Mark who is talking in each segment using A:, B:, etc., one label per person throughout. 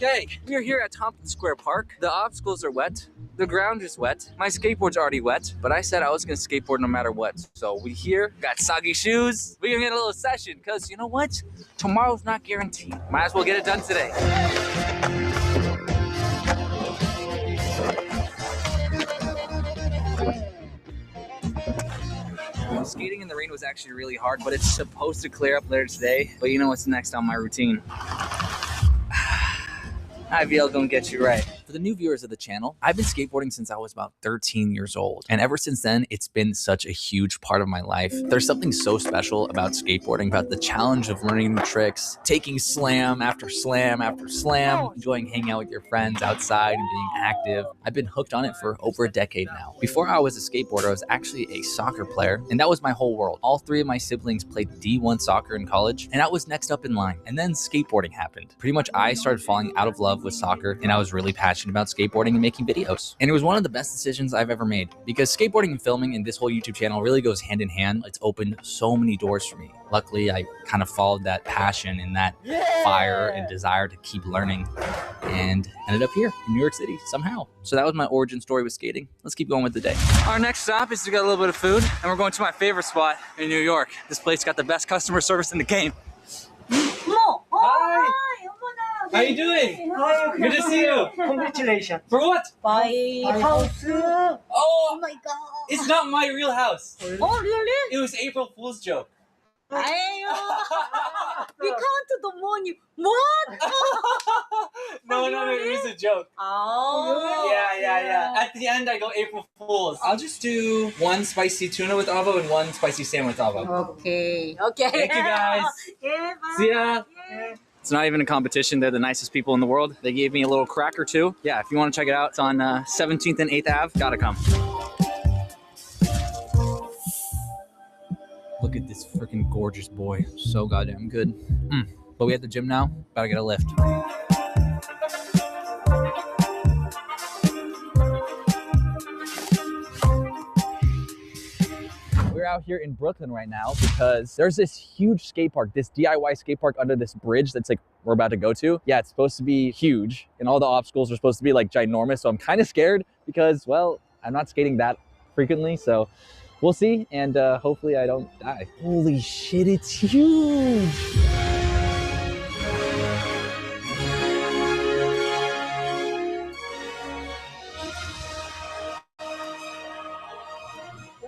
A: Okay, we are here at Tompkins Square Park. The obstacles are wet. The ground is wet. My skateboard's already wet, but I said I was gonna skateboard no matter what. So we here, got soggy shoes. We're gonna get a little session, cause you know what? Tomorrow's not guaranteed. Might as well get it done today. Skating in the rain was actually really hard, but it's supposed to clear up later today. But you know what's next on my routine? IVL gonna get you right. For the new viewers of the channel, I've been skateboarding since I was about 13 years old. And ever since then, it's been such a huge part of my life. There's something so special about skateboarding, about the challenge of learning new tricks, taking slam after slam after slam, enjoying hanging out with your friends outside and being active. I've been hooked on it for over a decade now. Before I was a skateboarder, I was actually a soccer player, and that was my whole world. All three of my siblings played D1 soccer in college, and I was next up in line. And then skateboarding happened. Pretty much I started falling out of love with soccer, and I was really passionate about skateboarding and making videos. And it was one of the best decisions I've ever made, because skateboarding and filming and this whole YouTube channel really goes hand in hand. It's opened so many doors for me. Luckily, I kind of followed that passion and that fire and desire to keep learning, and ended up here in New York City somehow. So that was my origin story with skating. Let's keep going with the day. Our next stop is to get a little bit of food, and we're going to my favorite spot in New York. This place got the best customer service in the game. Hi! How you doing?
B: Hi.
A: Good to see you.
B: Congratulations.
A: For what?
B: Buy house.
A: Oh,
B: my god.
A: it's not my real house.
B: Oh really?
A: It was April Fool's joke.
B: We counted the money. What?
A: No, it was a joke.
B: Oh.
A: Yeah. At the end, I go April Fools. I'll just do one spicy tuna with avo and one spicy salmon with avo.
B: Okay.
A: Thank you guys.
B: Yeah, bye.
A: See ya. Yeah. It's not even a competition. They're the nicest people in the world. They gave me a little cracker too. Yeah, if you want to check it out, it's on 17th and 8th Ave. Gotta come. Look at this freaking gorgeous boy. So goddamn good. But we at the gym now. Gotta get a lift. We're out here in Brooklyn right now because there's this huge skate park, this DIY skate park under this bridge that's like we're about to go to. Yeah, it's supposed to be huge and all the obstacles are supposed to be like ginormous. So I'm kind of scared because, well, I'm not skating that frequently. So we'll see. And hopefully I don't die. Holy shit, it's huge.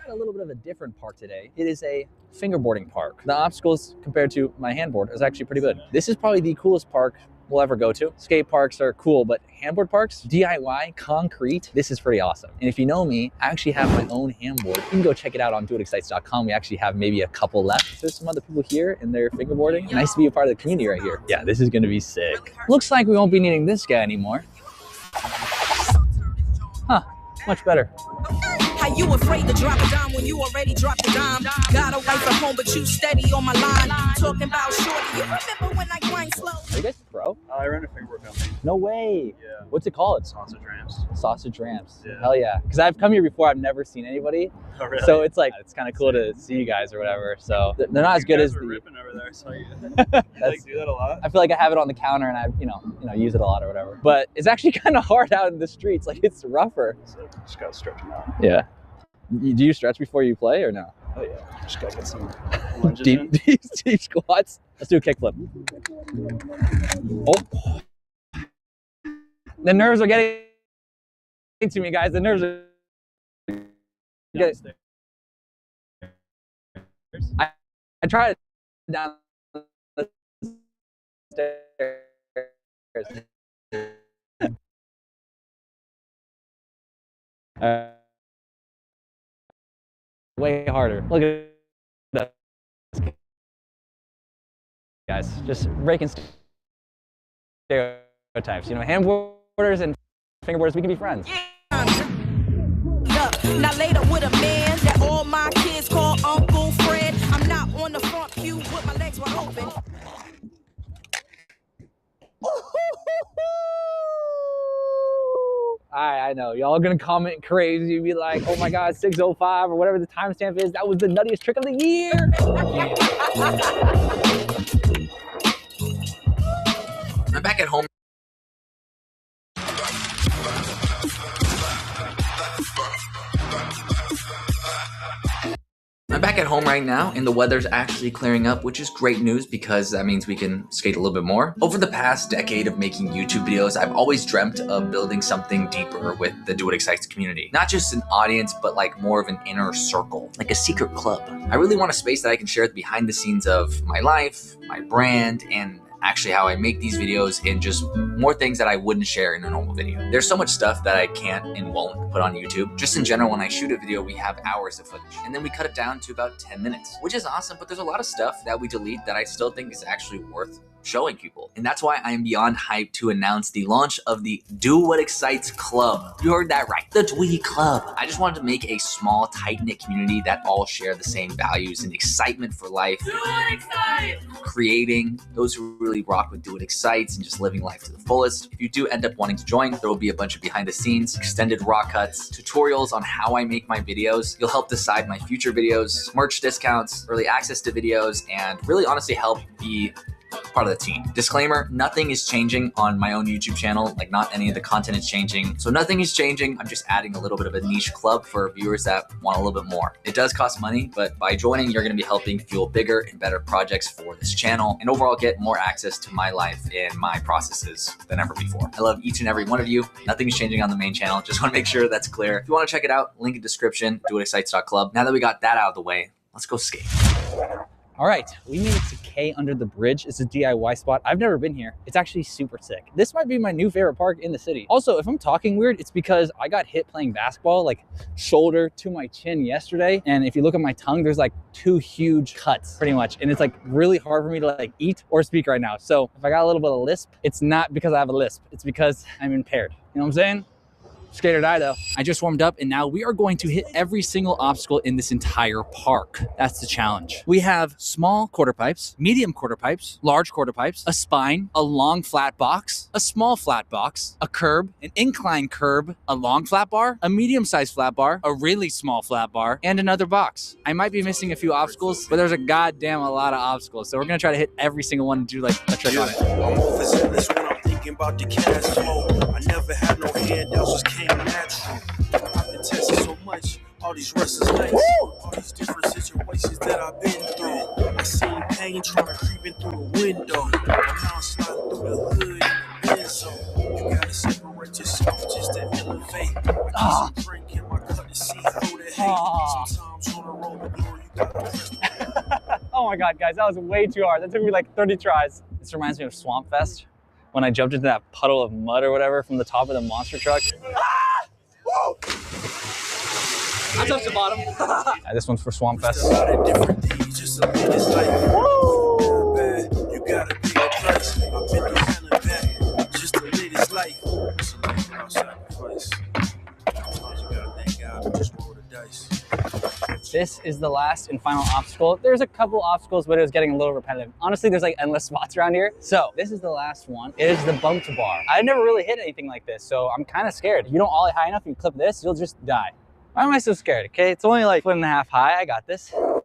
A: A little bit of a different park today. It is a fingerboarding park. The obstacles compared to my handboard is actually pretty good. This is probably the coolest park we'll ever go to. Skate parks are cool, but handboard parks, DIY, concrete, this is pretty awesome. And if you know me, I actually have my own handboard. You can go check it out on doitexcites.com. We actually have maybe a couple left. There's some other people here and they're fingerboarding. Nice to be a part of the community right here. Yeah, this is gonna be sick. Looks like we won't be needing this guy anymore. Huh, much better.
C: How you afraid to drop a dime when you already dropped a dime? Got a wife at home, but you steady on my line. Talking about shorty, you remember when I grind slow?
A: Are you guys pro?
D: I run a fingerboard company.
A: No way.
D: Yeah.
A: What's it called?
D: Sausage Ramps.
A: Sausage Ramps.
D: Yeah.
A: Hell yeah. Because I've come here before, I've never seen anybody.
D: Oh, really?
A: So it's like, it's kind of cool to see you guys or whatever. So they're not as good as the...
D: ripping over there, so you like do that a lot?
A: I feel like I have it on the counter and I, you know, use it a lot or whatever. But it's actually kind of hard out in the streets. Like it's rougher.
D: So just gotta stretch them out.
A: Yeah. Do you stretch before you play or no?
D: Oh yeah. Just gotta get some lunges in.
A: Deep squats. Let's do a kickflip. Oh. The nerves are getting to me, guys. The nerves are getting... I tried down the stairs. Way harder. Look at that, guys. Just breaking stereotypes. You know, handboarders and fingerboarders, we can be friends.
C: Now later with a man that all my kids call Uncle Fred. I'm not on the front pew with my legs wide open.
A: I know, y'all gonna comment crazy, be like, oh my God, 6:05 or whatever the timestamp is, that was the nuttiest trick of the year. I'm back at home I'm back at home right now and the weather's actually clearing up, which is great news because that means we can skate a little bit more. Over the past decade of making YouTube videos, I've always dreamt of building something deeper with the Do What Excites community. Not just an audience, but like more of an inner circle, like a secret club. I really want a space that I can share the behind the scenes of my life, my brand, and actually how I make these videos and just more things that I wouldn't share in a normal video. There's so much stuff that I can't and won't put on YouTube. Just in general, when I shoot a video, we have hours of footage and then we cut it down to about 10 minutes, which is awesome, but there's a lot of stuff that we delete that I still think is actually worth showing people. And that's why I am beyond hyped to announce the launch of the Do What Excites Club. You heard that right, the Dwee Club. I just wanted to make a small, tight-knit community that all share the same values and excitement for life. Do What Excites! Creating, those who really rock with Do What Excites and just living life to the fullest. If you do end up wanting to join, there will be a bunch of behind the scenes, extended raw cuts, tutorials on how I make my videos. You'll help decide my future videos, merch discounts, early access to videos, and really honestly help be part of the team. Disclaimer, nothing is changing on my own YouTube channel. Like not any of the content is changing. So nothing is changing. I'm just adding a little bit of a niche club for viewers that want a little bit more. It does cost money, but by joining, you're going to be helping fuel bigger and better projects for this channel and overall get more access to my life and my processes than ever before. I love each and every one of you. Nothing is changing on the main channel. Just want to make sure that's clear. If you want to check it out, link in description, dowhatexcites.club. Now that we got that out of the way, let's go skate.
E: All right, we made it to K Under the Bridge. It's a DIY spot. I've never been here. It's actually super sick. This might be my new favorite park in the city. Also, if I'm talking weird, it's because I got hit playing basketball, like shoulder to my chin yesterday. And if you look at my tongue, there's like 2 huge cuts pretty much. And it's like really hard for me to like eat or speak right now. So if I got a little bit of lisp, it's not because I have a lisp. It's because I'm impaired. You know what I'm saying? Skate or die though. I just warmed up and now we are going to hit every single obstacle in this entire park. That's the challenge. We have small quarter pipes, medium quarter pipes, large quarter pipes, a spine, a long flat box, a small flat box, a curb, an incline curb, a long flat bar, a medium-sized flat bar, a really small flat bar, and another box. I might be missing a few obstacles, but there's a goddamn a lot of obstacles. So we're gonna try to hit every single one and do like a trick on it.
F: I'm overzealous when I'm thinking about the cash flow. I never had no handouts, just came natural. I've been testing so much, all these restless nights, all these different situations that I've been through. I seen pain trying to creep in through the window. Now I'm sliding through the hood in the zone. You gotta separate yourself just to elevate. I keep some drink in my cup to see through the hate. Sometimes on the road with glory, you gotta press the
E: Oh my God, guys, that was way too hard. That took me like 30 tries. This reminds me of Swamp Fest when I jumped into that puddle of mud or whatever from the top of the monster truck. I touched the bottom. This one's for Swamp Fest.
F: a lot of different things, just a minute life. You gotta pay a price. I've been through hell and back, just to live this life. It's a life without sacrifice. Sometimes you gotta thank God to just roll the dice.
E: This is the last and final obstacle. There's a couple obstacles, but it was getting a little repetitive. Honestly, there's like endless spots around here. So this is the last one. It is the bump to bar. I've never really hit anything like this, so I'm kind of scared. If you don't ollie high enough and you clip this, you'll just die. Why am I so scared? Okay, it's only like 1.5 feet high. I got this. All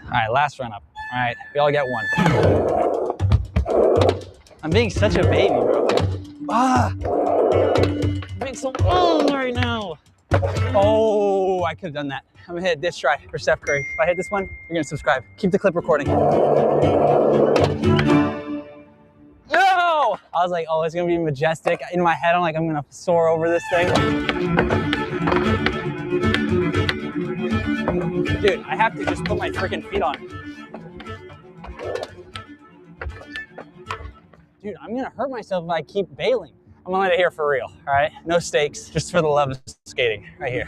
E: right, last run up. All right, we all get one. I'm being such a baby, bro. I'm being so right now. Oh, I could have done that. I'm gonna hit this try for Steph Curry. If I hit this one, you're gonna subscribe. Keep the clip recording. No! I was like, oh, it's gonna be majestic. In my head, I'm like, I'm gonna soar over this thing. Dude, I have to just put my freaking feet on it. Dude, I'm gonna hurt myself if I keep bailing. I'm gonna let it here for real, all right? No stakes, just for the love of skating, right here.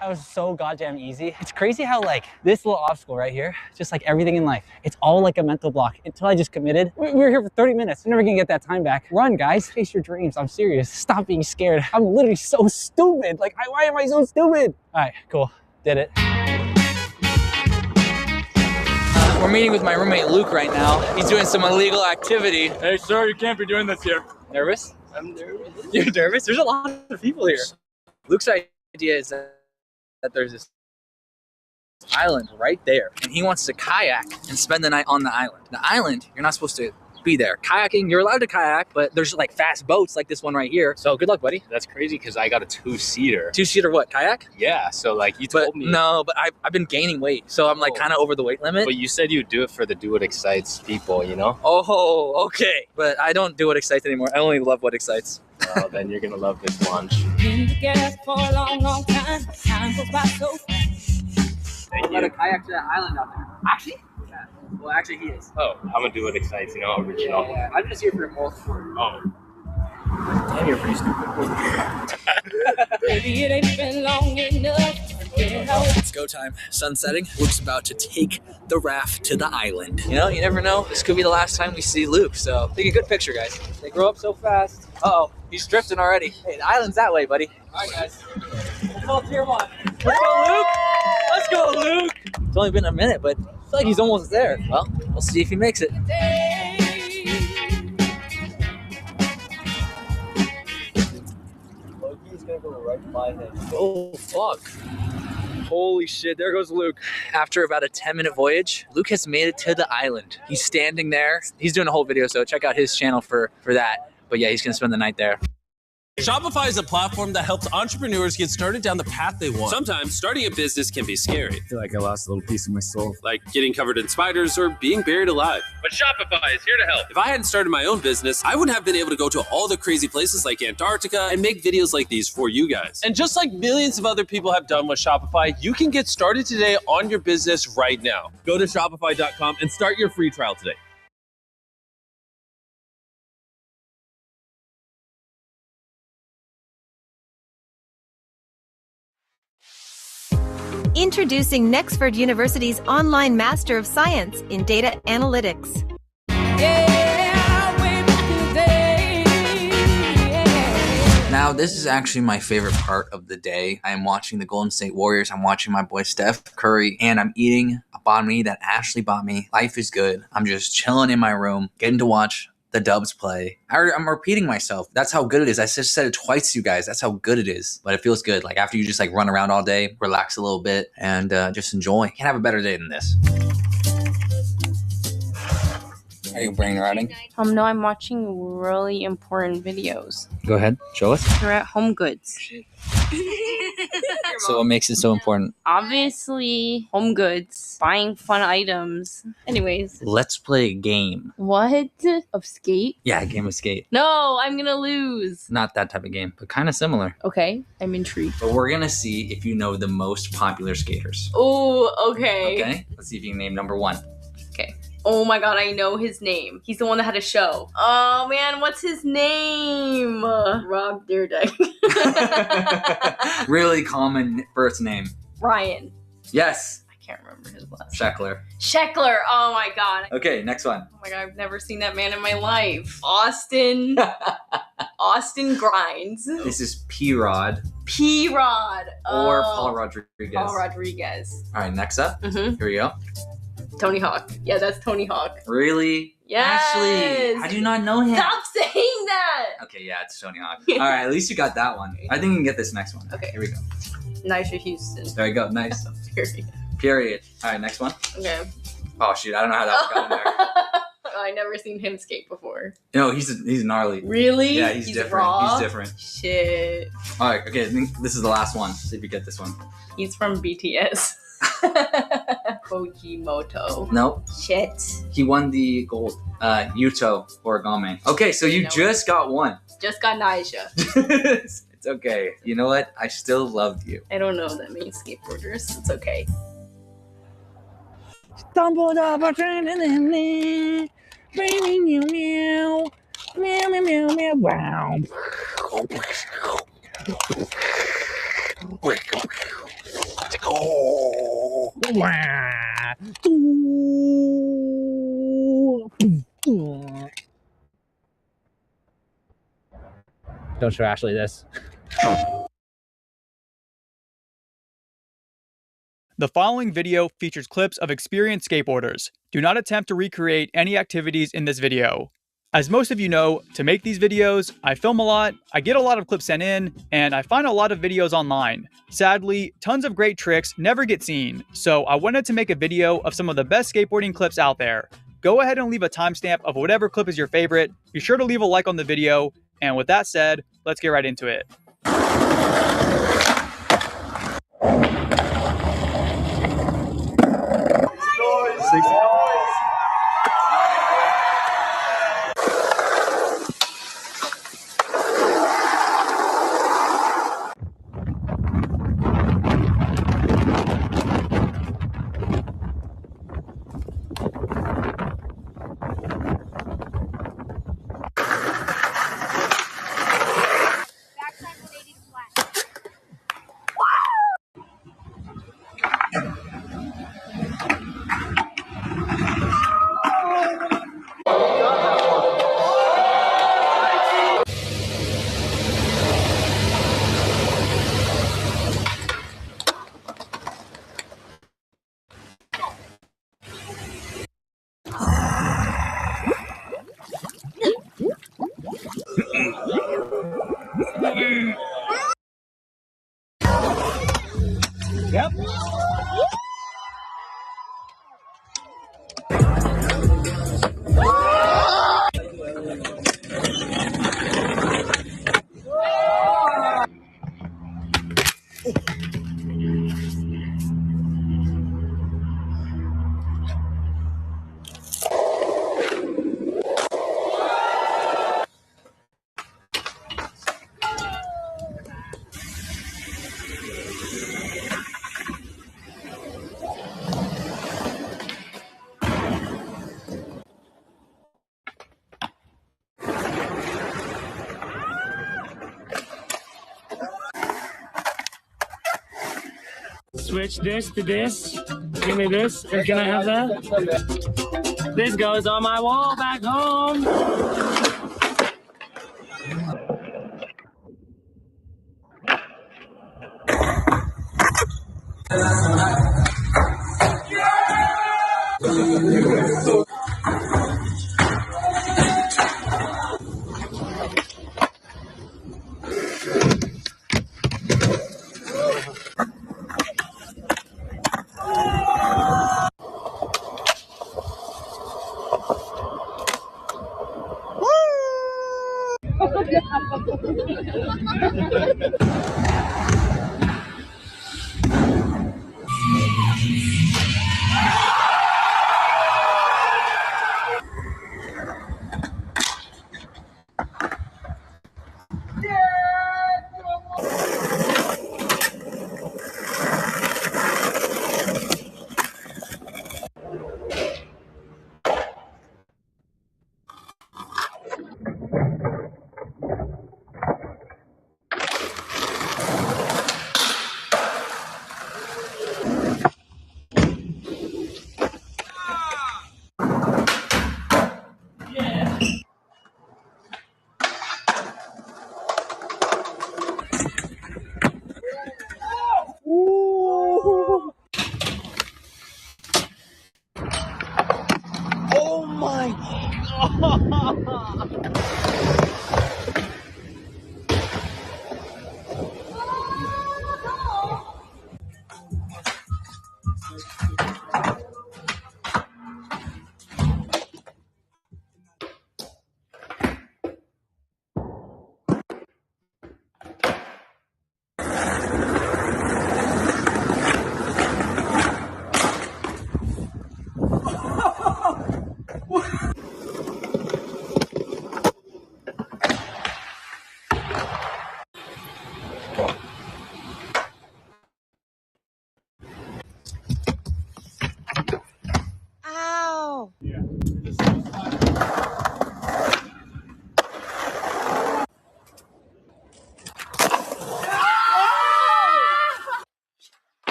E: That was so goddamn easy. It's crazy how like this little obstacle right here, just like everything in life, it's all like a mental block until I just committed. We were here for 30 minutes. You're never gonna get that time back. Run, guys, chase your dreams. I'm serious. Stop being scared. I'm literally so stupid. Like, why am I so stupid? All right, cool, did it. We're meeting with my roommate Luke right now. He's doing some illegal activity.
G: Hey, sir, you can't be doing this here.
E: Nervous?
G: I'm nervous.
E: You're nervous? There's a lot of people here. Luke's idea is
A: that there's this island right there, and he wants to kayak and spend the night on the island. The island, you're not supposed to be there. Kayaking, you're allowed to kayak, but there's like fast boats like this one right here. So good luck, buddy.
H: That's crazy because I got a 2-seater.
A: 2-seater what, kayak?
H: Yeah, so like you
A: But
H: told me.
A: no, but I've been gaining weight, so I'm like kind of over the weight limit.
H: But you said you'd do it for the do what excites people, you know?
A: Oh, okay. But I don't do what excites anymore. I only love what excites.
H: Well, then you're gonna love this lunch.
C: Been together for a long, long time. Time goes by so fast.
H: Thank
A: I'm gonna
H: you.
A: kayak to that island out there. Actually? Yeah. Well, actually, he is.
H: Oh, I'm gonna do what excites, you know, original.
A: Yeah. I'm just here for moral support.
H: Oh.
A: Damn, you're pretty stupid.
C: Baby, it ain't been long enough.
A: It's go time. Sun setting. Luke's about to take the raft to the island. You know, you never know. This could be the last time we see Luke, so take a good picture, guys. They grow up so fast. Uh-oh, he's drifting already. Hey, the island's that way, buddy. All right, guys. Let's go tier 1. Let's go, Luke. Let's go, Luke. It's only been a minute, but I feel like he's almost there. Well, we'll see if he makes it.
D: Loki's gonna go right by him.
A: Oh, fuck. Holy shit, there goes Luke. After about a 10-minute voyage, Luke has made it to the island. He's standing there. He's doing a whole video, so check out his channel for that. But yeah, he's gonna spend the night there.
I: Shopify is a platform that helps entrepreneurs get started down the path they want. Sometimes starting a business can be scary.
G: I feel like I lost a little piece of my soul.
I: Like getting covered in spiders or being buried alive. But Shopify is here to help. If I hadn't started my own business, I wouldn't have been able to go to all the crazy places like Antarctica and make videos like these for you guys. And just like millions of other people have done with Shopify, you can get started today on your business right now. Go to shopify.com and start your free trial today.
J: Introducing Nexford University's online Master of Science in Data Analytics.
A: Now, this is actually my favorite part of the day. I am watching the Golden State Warriors. I'm watching my boy Steph Curry, and I'm eating a banh mi that Ashley bought me. Life is good. I'm just chilling in my room, getting to watch the Dubs play. I'm repeating myself. That's how good it is. I just said it twice to you guys. That's how good it is. But it feels good. Like after you just like run around all day, relax a little bit, and just enjoy. Can't have a better day than this. Are you brain rotting?
K: No, I'm watching really important videos.
A: Go ahead. Show us.
K: They're at Home Goods.
A: So what makes it so important?
K: Obviously, Home Goods, buying fun items. Anyways.
A: Let's play a game.
K: What? Of skate?
A: Yeah, a game of skate.
K: No, I'm gonna lose.
A: Not that type of game, but kind of similar.
K: Okay, I'm intrigued.
A: But we're gonna see if you know the most popular skaters.
K: Oh, okay.
A: Okay? Let's see if you can name number 1.
K: Okay. Oh my god, I know his name. He's the one that had a show. Oh man, what's his name? Rob Dyrdek.
A: Really common first name.
K: Ryan.
A: Yes.
K: I can't remember his last name.
A: Sheckler.
K: Sheckler. Oh my god.
A: Okay, next one.
K: Oh my god, I've never seen that man in my life. Austin. Austin Grimes.
A: This is P-Rod.
K: P-Rod.
A: Or Paul Rodriguez.
K: Paul Rodriguez.
A: All right, next up.
K: Mm-hmm.
A: Here we go.
K: Tony Hawk. Yeah, that's Tony Hawk.
A: Really?
K: Yes.
A: Ashley, how do you not know him?
K: Stop saying that.
A: Okay, yeah, it's Tony Hawk. All right, at least you got that one. I think you can get this next one.
K: Okay.
A: Here we go.
K: Nigel Houston.
A: There you go. Nice.
K: Period.
A: Period. All right, next one.
K: Okay.
A: Oh, shoot. I don't know how that got in there.
K: I never seen him skate before.
A: No, he's gnarly.
K: Really?
A: Yeah, he's different.
K: Raw?
A: He's different.
K: Shit.
A: All right, okay, I think this is the last one. See if you get this one.
K: He's from BTS. Kojimoto.
A: Nope.
K: Shit.
A: He won the gold. Yuto Origami. Okay, so you just got one.
K: Just got Naija.
A: It's okay. You know what? I still loved you.
K: I don't know what that means, skateboarders. It's okay.
E: Stumbled up a train and then baby meow meow meow meow meow meow wow. Don't show Ashley this.
L: The following video features clips of experienced skateboarders. Do not attempt to recreate any activities in this video. As most of you know, to make these videos, I film a lot, I get a lot of clips sent in, and I find a lot of videos online. Sadly, tons of great tricks never get seen, so I wanted to make a video of some of the best skateboarding clips out there. Go ahead and leave a timestamp of whatever clip is your favorite. Be sure to leave a like on the video, and with that said, let's get right into it.
C: Yep. Switch this to this. Give me this. And can I have that? This goes on my wall back home.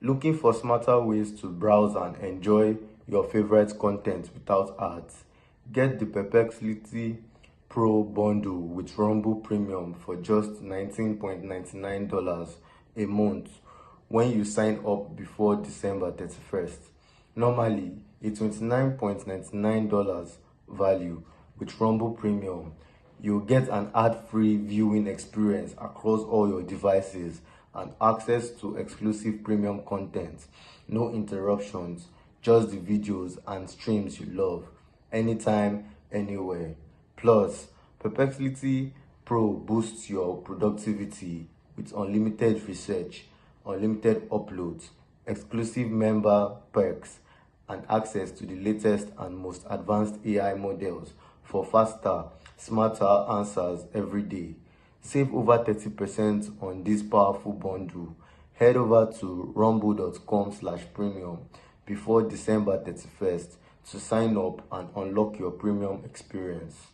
M: Looking for smarter ways to browse and enjoy your favorite content without ads? Get the Perplexity Pro bundle with Rumble Premium for just $19.99 a month when you sign up before December 31st. Normally, a $29.99 value. With Rumble Premium, you'll get an ad-free viewing experience across all your devices and access to exclusive premium content. No interruptions, just the videos and streams you love, anytime, anywhere. Plus, Perplexity Pro boosts your productivity with unlimited research, unlimited uploads, exclusive member perks, and access to the latest and most advanced AI models for faster, smarter answers every day. Save over 30% on this powerful bundle. Head over to rumble.com/premium before December 31st to sign up and unlock your premium experience.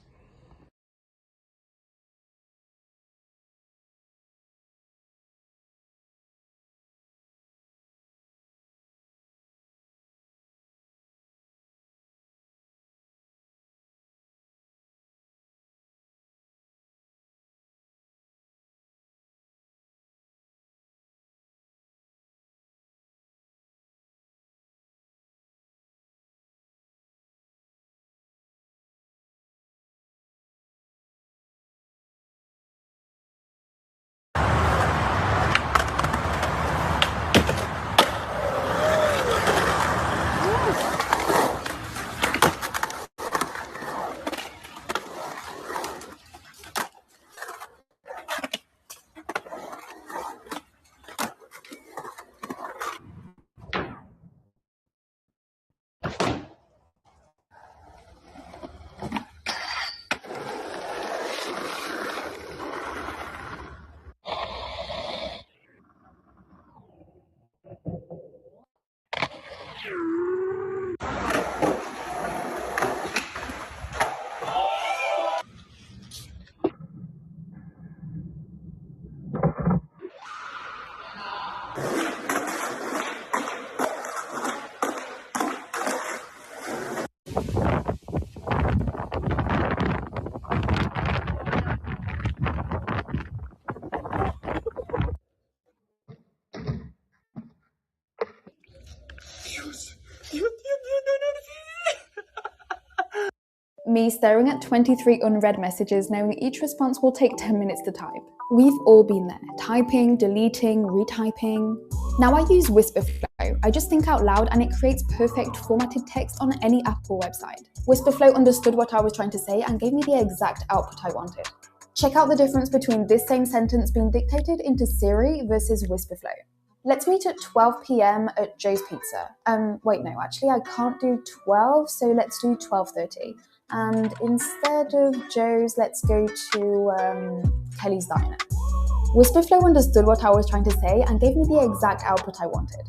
N: Me staring at 23 unread messages knowing each response will take 10 minutes to type. We've all been there, typing, deleting, retyping. Now I use Whisperflow. I just think out loud and it creates perfect formatted text on any Apple website. Whisperflow understood what I was trying to say and gave me the exact output I wanted. Check out the difference between this same sentence being dictated into Siri versus Whisperflow. Let's meet at 12 p.m. at Joe's Pizza. Wait, no, actually I can't do 12, so let's do 12:30. And instead of Joe's, let's go to Kelley's Diner. Whisperflow understood what I was trying to say and gave me the exact output I wanted.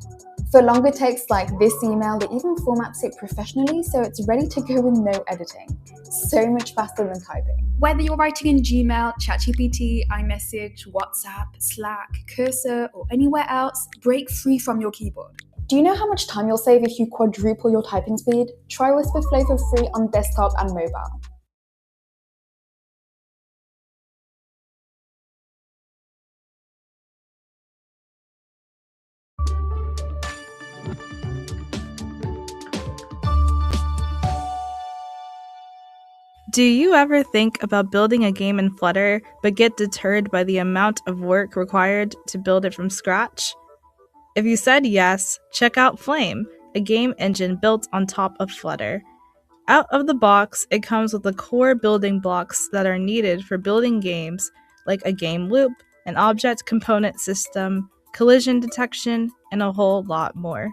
N: For longer texts like this email, it even formats it professionally so it's ready to go with no editing. So much faster than typing.
O: Whether you're writing in Gmail, ChatGPT, iMessage, WhatsApp, Slack, Cursor, or anywhere else, break free from your keyboard.
N: Do you know how much time you'll save if you quadruple your typing speed? Try Whisperflow for free on desktop and mobile.
P: Do you ever think about building a game in Flutter, but get deterred by the amount of work required to build it from scratch? If you said yes, check out Flame, a game engine built on top of Flutter. Out of the box, it comes with the core building blocks that are needed for building games, like a game loop, an object component system, collision detection, and a whole lot more.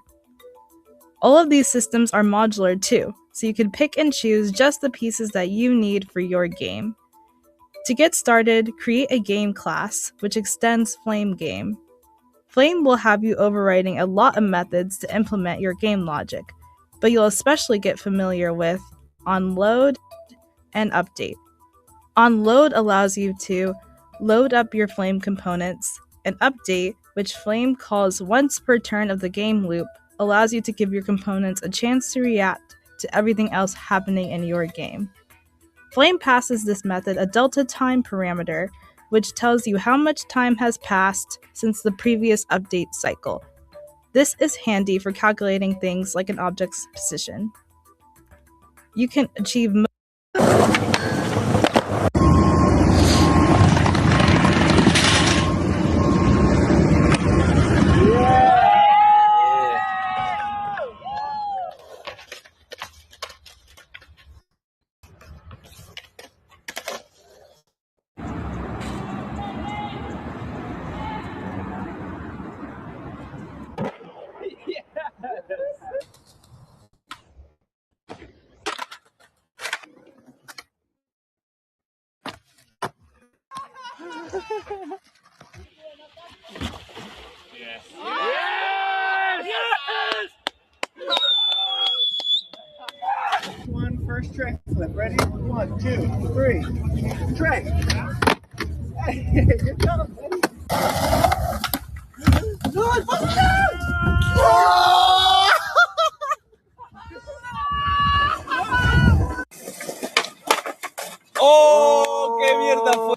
P: All of these systems are modular too, so you can pick and choose just the pieces that you need for your game. To get started, create a game class, which extends Flame Game. Flame will have you overriding a lot of methods to implement your game logic, but you'll especially get familiar with onload and update. Onload allows you to load up your Flame components, and update which Flame calls once per turn of the game loop, allows you to give your components a chance to react to everything else happening in your game. Flame passes this method a delta time parameter, which tells you how much time has passed since the previous update cycle. This is handy for calculating things like an object's position. You can achieve
Q: One first track flip. Ready? 1, 2, 3. Track. Hey, good job, buddy. Good, what's that?
E: ¡Oh! ¡Qué mierda fue!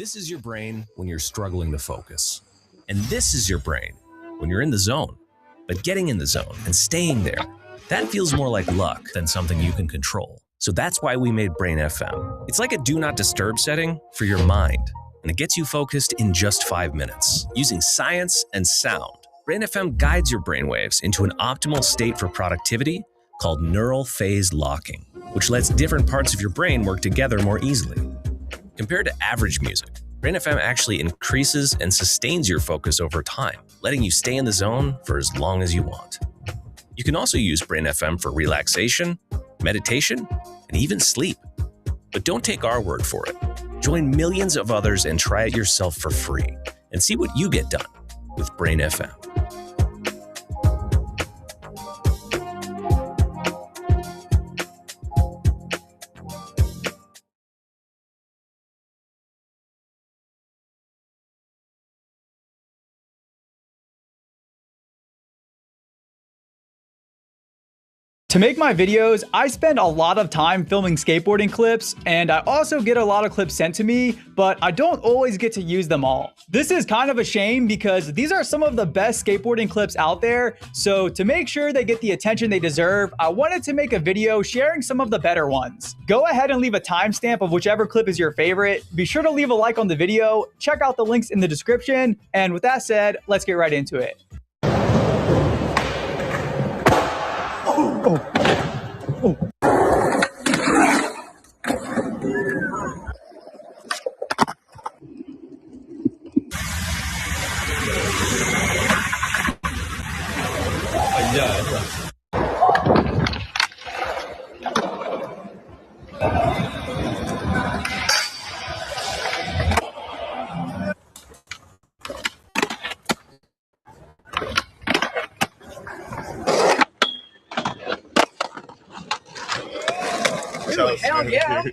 R: This is your brain when you're struggling to focus. And this is your brain when you're in the zone. But getting in the zone and staying there, that feels more like luck than something you can control. So that's why we made Brain FM. It's like a do not disturb setting for your mind, and it gets you focused in just 5 minutes. Using science and sound, Brain FM guides your brainwaves into an optimal state for productivity called neural phase locking, which lets different parts of your brain work together more easily. Compared to average music, Brain FM actually increases and sustains your focus over time, letting you stay in the zone for as long as you want. You can also use Brain FM for relaxation, meditation, and even sleep. But don't take our word for it. Join millions of others and try it yourself for free and see what you get done with Brain FM.
L: To make my videos, I spend a lot of time filming skateboarding clips, and I also get a lot of clips sent to me, but I don't always get to use them all. This is kind of a shame because these are some of the best skateboarding clips out there, so to make sure they get the attention they deserve, I wanted to make a video sharing some of the better ones. Go ahead and leave a timestamp of whichever clip is your favorite. Be sure to leave a like on the video, check out the links in the description, and with that said, let's get right into it.
Q: Dude, hell yeah.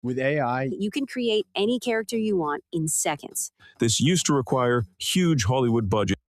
S: With AI,
T: you can create any character you want in seconds.
U: This used to require huge Hollywood budgets.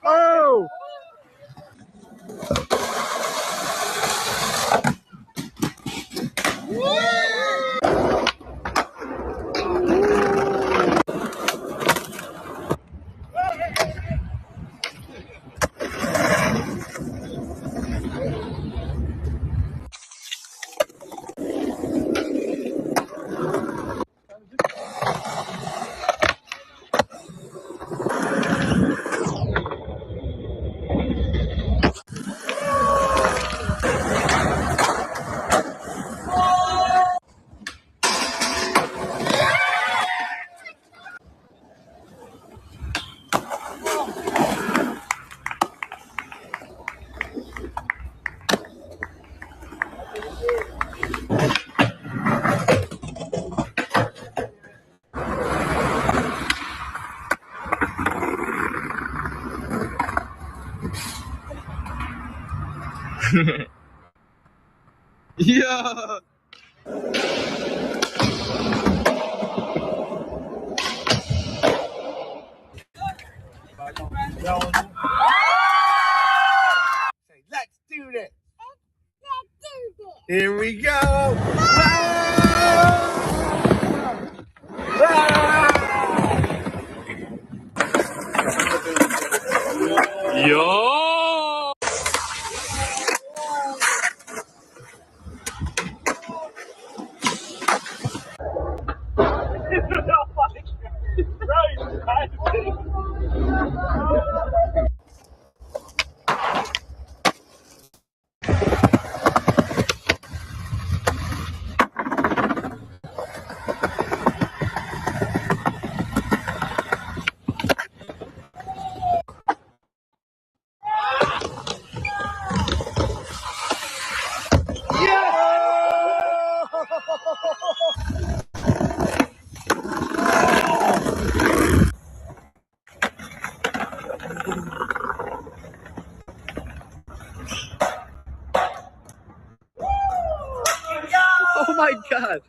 Q: Oh!
B: Yeah.
Q: Let's do this. Here we go. Ah!
B: Yo.
Q: Oh my god.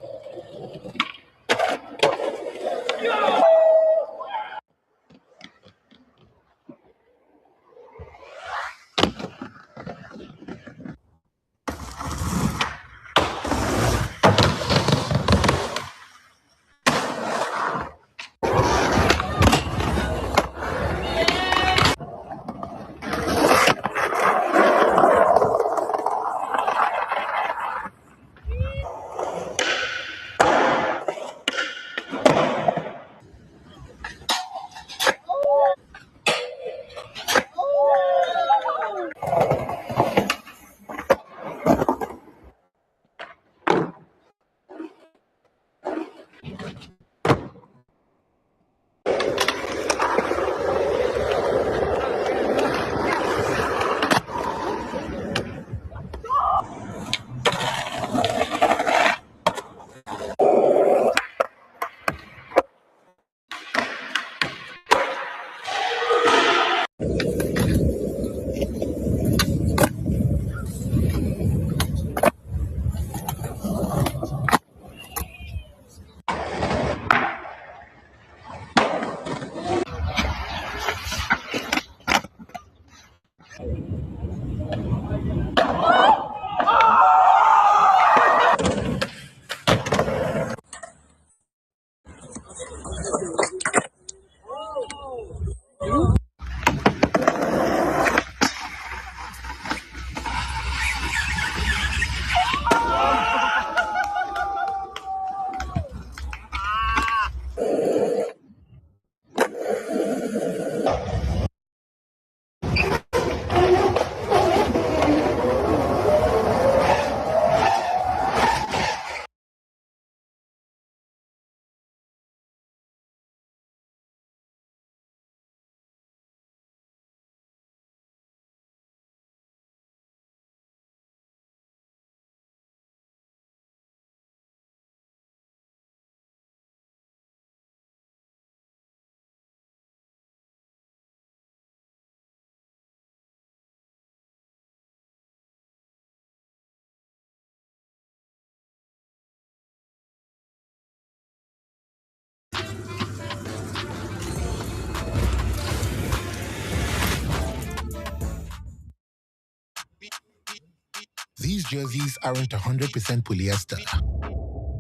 F: These jerseys aren't 100% polyester.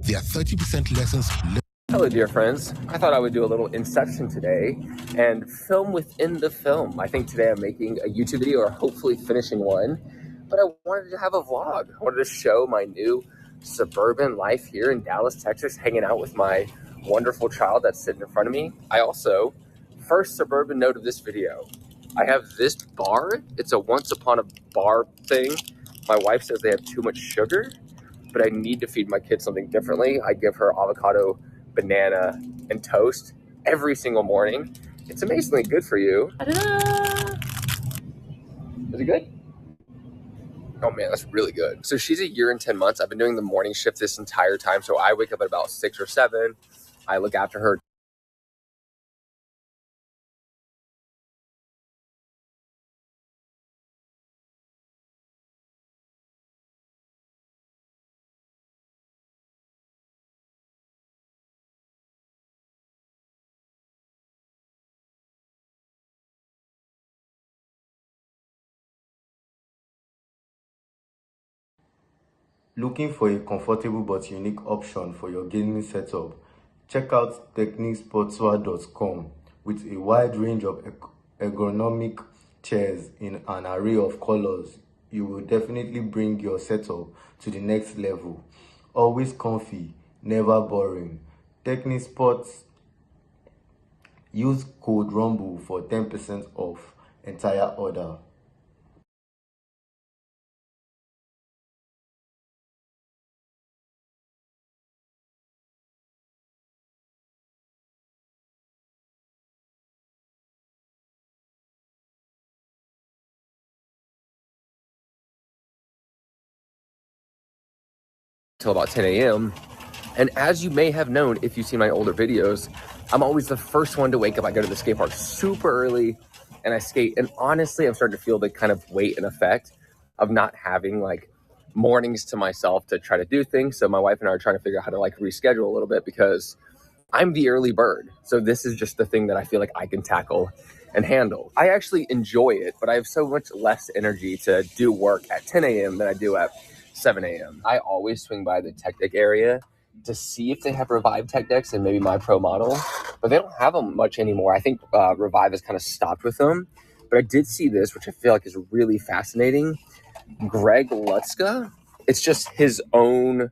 F: They are 30% lessons.
H: Hello, dear friends. I thought I would do a little inception today and film within the film. I think today I'm making a YouTube video, or hopefully finishing one, but I wanted to have a vlog. I wanted to show my new suburban life here in Dallas, Texas, hanging out with my wonderful child that's sitting in front of me. I also, first suburban note of this video, I have this bar. It's a once upon a bar thing. My wife says they have too much sugar, but I need to feed my kids something differently. I give her avocado, banana, and toast every single morning. It's amazingly good for you. Ta-da! Is it good? Oh man, that's really good. So she's 1 year and 10 months. I've been doing the morning shift this entire time. So I wake up at about 6 or 7. I look after her.
M: Looking for a comfortable but unique option for your gaming setup? Check out techniquesportswear.com with a wide range of ergonomic chairs in an array of colors. You will definitely bring your setup to the next level. Always comfy, never boring. Technique Sports. Use code RUMBLE for 10% off entire order.
H: Till about 10 a.m. And as you may have known, if you've seen my older videos, I'm always the first one to wake up. I go to the skate park super early and I skate. And honestly, I'm starting to feel the kind of weight and effect of not having like mornings to myself to try to do things. So my wife and I are trying to figure out how to like reschedule a little bit, because I'm the early bird. So this is just the thing that I feel like I can tackle and handle. I actually enjoy it, but I have so much less energy to do work at 10 a.m. than I do at 7 a.m. I always swing by the tech deck area to see if they have Revive tech decks and maybe my pro model, but they don't have them much anymore. I think Revive has kind of stopped with them, but I did see this, which I feel like is really fascinating. Greg Lutzka. It's just his own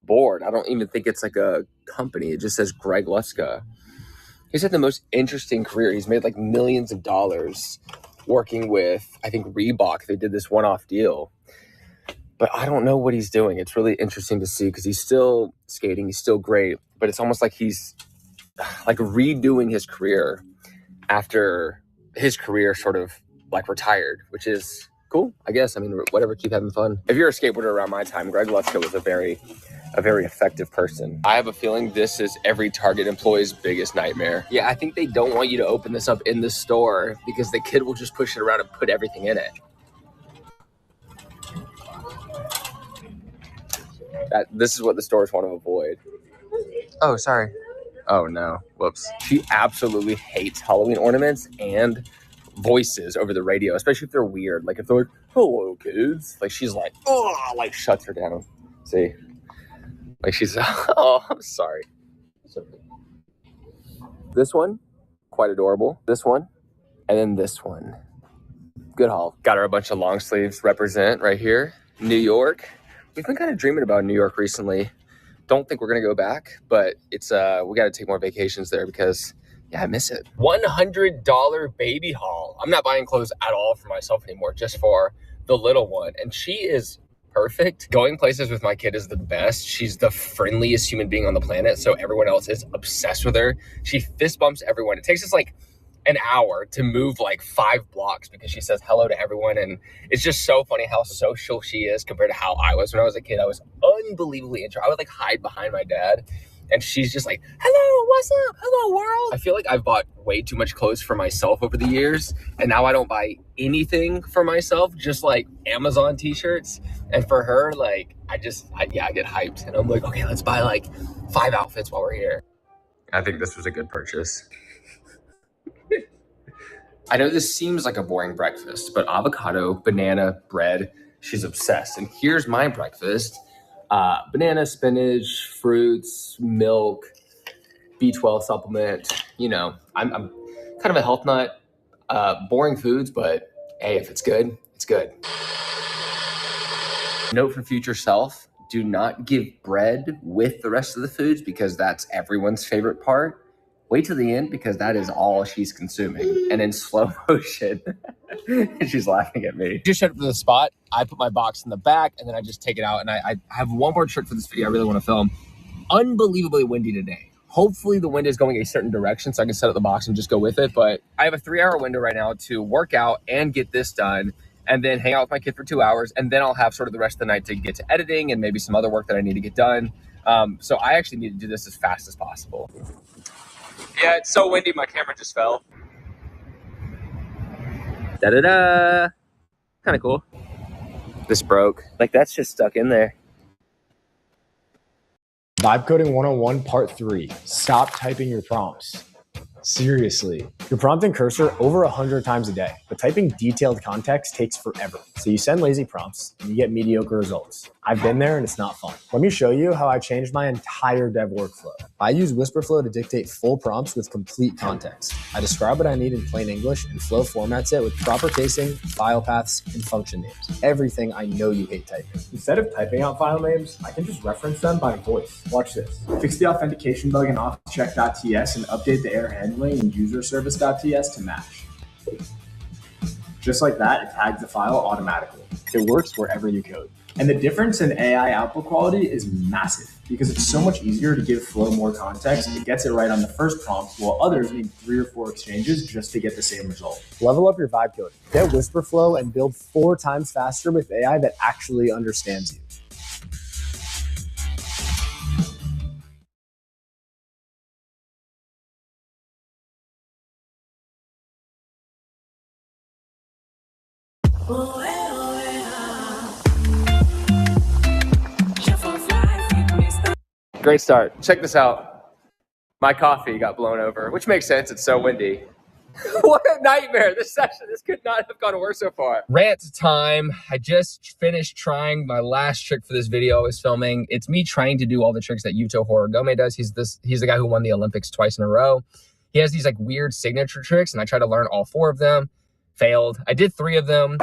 H: board. I don't even think it's like a company. It just says Greg Lutzka. He's had the most interesting career. He's made like millions of dollars working with, I think, Reebok. They did this one-off deal. But I don't know what he's doing. It's really interesting to see, because he's still skating. He's still great. But it's almost like he's like redoing his career after his career sort of like retired, which is cool, I guess. I mean, whatever, keep having fun. If you're a skateboarder around my time, Greg Lutzka was a very effective person. I have a feeling this is every Target employee's biggest nightmare. Yeah, I think they don't want you to open this up in the store because the kid will just push it around and put everything in it. This is what the stores want to avoid. Oh, sorry. Oh no, whoops. She absolutely hates Halloween ornaments and voices over the radio, especially if they're weird. Like if they're like, "Hello, kids," like she's like, oh, like shuts her down. See? Like she's, oh, I'm sorry. This one, quite adorable. This one, and then this one. Good haul. Got her a bunch of long sleeves, represent right here. New York. We've been kind of dreaming about New York recently. Don't think we're gonna go back, but it's we gotta take more vacations there because yeah, I miss it. $100 baby haul. I'm not buying clothes at all for myself anymore, just for the little one. And she is perfect. Going places with my kid is the best. She's the friendliest human being on the planet, so everyone else is obsessed with her. She fist bumps everyone. It takes us like an hour to move like 5 blocks because she says hello to everyone. And it's just so funny how social she is compared to how I was when I was a kid. I was unbelievably introvert. I would like hide behind my dad, and she's just like, hello, what's up? Hello, world. I feel like I've bought way too much clothes for myself over the years, and now I don't buy anything for myself, just like Amazon t-shirts. And for her, like, I get hyped, and I'm like, okay, let's buy like 5 outfits while we're here. I think this was a good purchase. I know this seems like a boring breakfast, but avocado, banana, bread, She's obsessed. And here's my breakfast. Banana, spinach, fruits, milk, B12 supplement. You know, I'm kind of a health nut. Boring foods, but hey, if it's good, it's good. Note for future self, do not give bread with the rest of the foods because that's everyone's favorite part. Wait till the end because that is all she's consuming. And in slow motion, she's laughing at me. Just showed up to the spot. I put my box in the back and then I just take it out. And I have one more trick for this video I really want to film. Unbelievably windy today. Hopefully the wind is going a certain direction so I can set up the box and just go with it. But I have a 3-hour window right now to work out and get this done, and then hang out with my kid for 2 hours. And then I'll have sort of the rest of the night to get to editing and maybe some other work that I need to get done. So I actually need to do this as fast as possible. Yeah, it's so windy, my camera just fell. Da-da-da. Kind of cool. This broke. Like, that's just stuck in there.
S: Vibe Coding 101 Part 3. Stop typing your prompts. Seriously, you're prompting Cursor over 100 times a day, but typing detailed context takes forever. So you send lazy prompts and you get mediocre results. I've been there and it's not fun. Let me show you how I changed my entire dev workflow. I use Whisperflow to dictate full prompts with complete context. I describe what I need in plain English and Flow formats it with proper casing, file paths, and function names. Everything I know you hate typing. Instead of typing out file names, I can just reference them by voice. Watch this. Fix the authentication bug in offcheck.ts and update the error handling in userservice.ts to match. Just like that, it tags the file automatically. It works wherever you code. And the difference in AI output quality is massive because it's so much easier to give Flow more context. It gets it right on the first prompt, while others need 3 or 4 exchanges just to get the same result. Level up your vibe coding. Get Whisperflow and build 4 times faster with AI that actually understands you.
H: Great start. Check this out. My coffee got blown over, which makes sense. It's so windy. What a nightmare. This session, this could not have gone worse so far. Rant time. I just finished trying my last trick for this video I was filming. It's me trying to do all the tricks that Yuto Horigome does. He's the guy who won the Olympics twice in a row. He has these like weird signature tricks, and I tried to learn all 4 of them. Failed. I did 3 of them.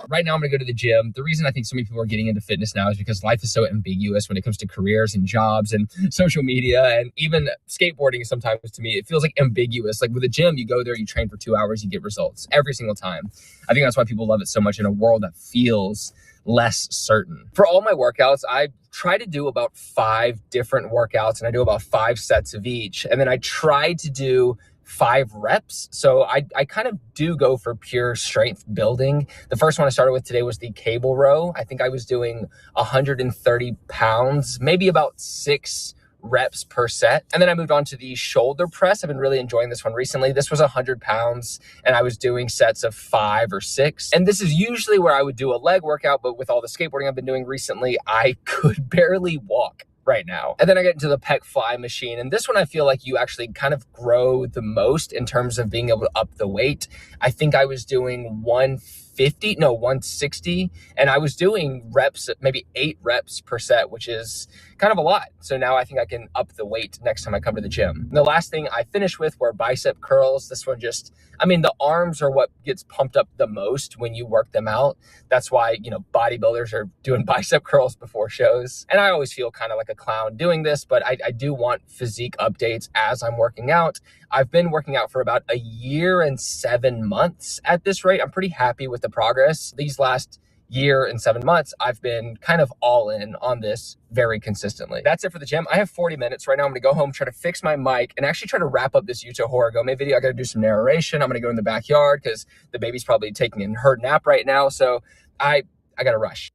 H: Right now, I'm gonna go to the gym. The reason I think so many people are getting into fitness now is because life is so ambiguous when it comes to careers and jobs and social media, and even skateboarding sometimes, to me, it feels like ambiguous. Like with a gym, you go there, you train for 2 hours, you get results every single time. I think that's why people love it so much in a world that feels less certain. For all my workouts, I try to do about 5 different workouts, and I do about 5 sets of each. And then I try to do 5 reps. So I kind of do go for pure strength building. The first one I started with today was the cable row. I think I was doing 130 pounds, maybe about 6 reps per set. And then I moved on to the shoulder press. I've been really enjoying this one recently. This was 100 pounds and I was doing sets of 5 or 6. And this is usually where I would do a leg workout, but with all the skateboarding I've been doing recently, I could barely walk right now. And then I get into the pec fly machine. And this one, I feel like you actually kind of grow the most in terms of being able to up the weight. I think I was doing 160, and I was doing reps, maybe 8 reps per set, which is kind of a lot. So now I think I can up the weight next time I come to the gym. And the last thing I finished with were bicep curls. This one just, I mean, the arms are what gets pumped up the most when you work them out. That's why, you know, bodybuilders are doing bicep curls before shows. And I always feel kind of like a clown doing this, but I do want physique updates as I'm working out. I've been working out for about 1 year and 7 months at this rate. I'm pretty happy with the progress. These last 1 year and 7 months, I've been kind of all in on this very consistently. That's it for the gym. I have 40 minutes right now. I'm gonna go home, try to fix my mic, and actually try to wrap up this Yuto Horigome video. I gotta do some narration. I'm gonna go in the backyard because the baby's probably taking her nap right now. So I gotta rush.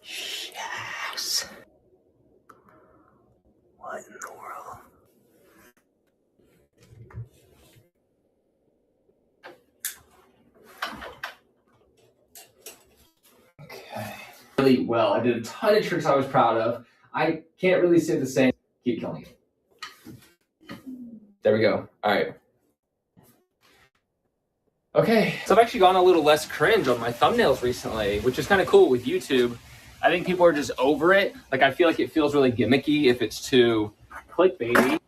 H: Yes. What in the world? Okay. Really well. I did a ton of tricks I was proud of. I can't really say the same. There we go. All right.
E: Okay, so I've actually gone a little less cringe on my thumbnails recently, which is kind of cool with YouTube. I think people are just over it. Like, I feel like it feels really gimmicky if it's too clickbaity.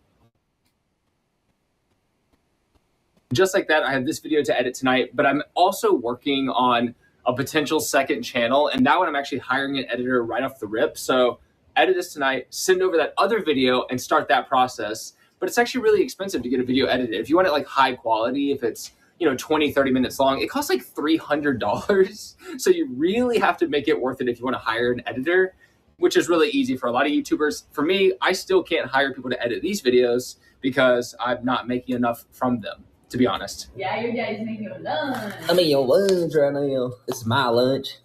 E: Just like that, I have this video to edit tonight, but I'm also working on a potential second channel, and that one I'm actually hiring an editor right off the rip. So edit this tonight, send over that other video, and start that process. But it's actually really expensive to get a video edited. If you want it like high quality, if it's 20, 30 minutes long, it costs like $300. So you really have to make it worth it if you want to hire an editor, which is really easy for a lot of YouTubers. For me, I still can't hire people to edit these videos because I'm not making enough from them, to be honest.
K: Yeah, your daddy's making your lunch.
H: I'm eating your lunch right now. This is my lunch.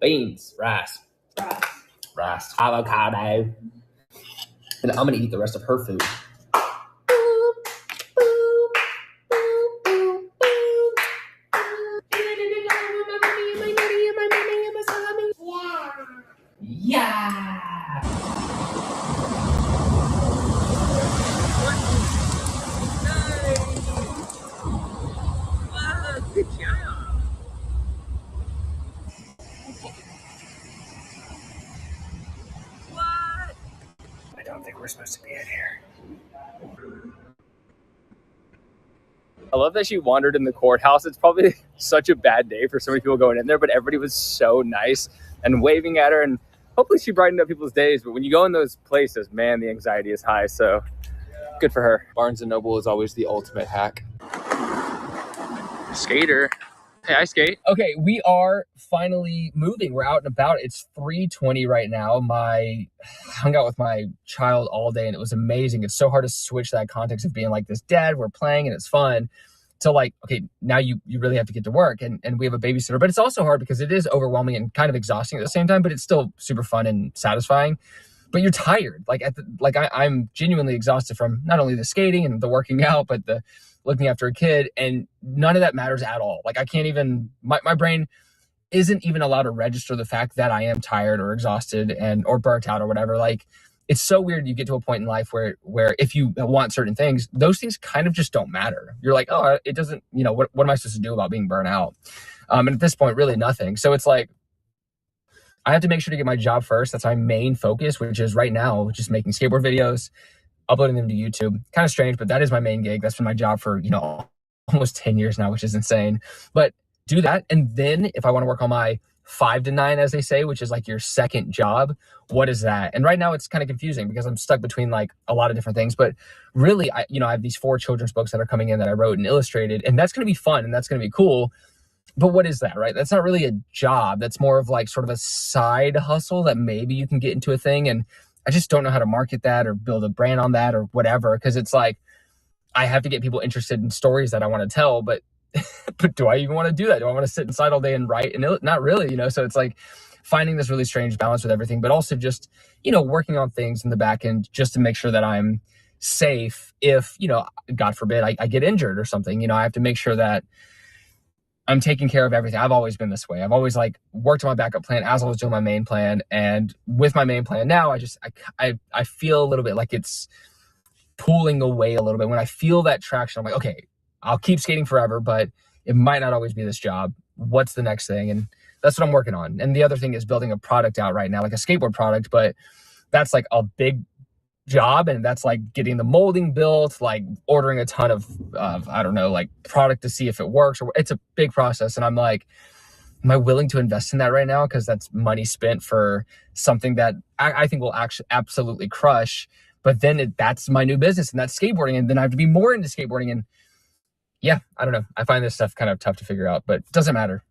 H: Beans, rice, avocado. And I'm gonna eat the rest of her food. Yeah. Good job. What? I don't think we're supposed to be in here. I love that she wandered in the courthouse. It's probably such a bad day for so many people going in there, but everybody was so nice and waving at her, and hopefully she brightened up people's days. But when you go in those places, man, the anxiety is high, so good for her. Barnes & Noble is always the ultimate hack. Skater. Hey, I skate. Okay, we are finally moving. We're out and about. It's 3:20 right now. I hung out with my child all day and it was amazing. It's so hard to switch that context of being like this, dad, we're playing and it's fun, to like, okay, now you really have to get to work and we have a babysitter. But it's also hard because it is overwhelming and kind of exhausting at the same time, but it's still super fun and satisfying. But you're tired. I'm genuinely exhausted from not only the skating and the working out, but the looking after a kid, and none of that matters at all. Like I can't even, my brain isn't even allowed to register the fact that I am tired or exhausted or burnt out or whatever. Like it's so weird. You get to a point in life where if you want certain things, those things kind of just don't matter. You're like, oh, it doesn't, what am I supposed to do about being burnt out? And at this point, really nothing. So it's like, I have to make sure to get my job first. That's my main focus, which is right now, just making skateboard videos, uploading them to YouTube. Kind of strange, but that is my main gig. That's been my job for, almost 10 years now, which is insane. But do that. And then if I want to work on my 5 to 9, as they say, which is like your second job, what is that? And right now it's kind of confusing because I'm stuck between like a lot of different things. But really, I have these 4 children's books that are coming in that I wrote and illustrated, and that's going to be fun and that's going to be cool. But what is that, right? That's not really a job. That's more of like sort of a side hustle that maybe you can get into a thing. And I just don't know how to market that or build a brand on that or whatever. Because it's like, I have to get people interested in stories that I want to tell, but do I even want to do that? Do I want to sit inside all day and write? And not really, So it's like finding this really strange balance with everything, but also just, working on things in the back end just to make sure that I'm safe if, God forbid, I get injured or something. I have to make sure that I'm taking care of everything. I've always been this way. I've always like worked on my backup plan as I was doing my main plan. And with my main plan now, I feel a little bit like it's pulling away a little bit. When I feel that traction, I'm like, okay, I'll keep skating forever, but it might not always be this job. What's the next thing? And that's what I'm working on. And the other thing is building a product out right now, like a skateboard product, but that's like a big job, and that's like getting the molding built, like ordering a ton of I don't know, like product to see if it works, or it's a big process. And I'm like, am I willing to invest in that right now? Because that's money spent for something that I think will actually absolutely crush. But then that's my new business, and that's skateboarding, and then I have to be more into skateboarding. And yeah, I don't know. I find this stuff kind of tough to figure out, but it doesn't matter.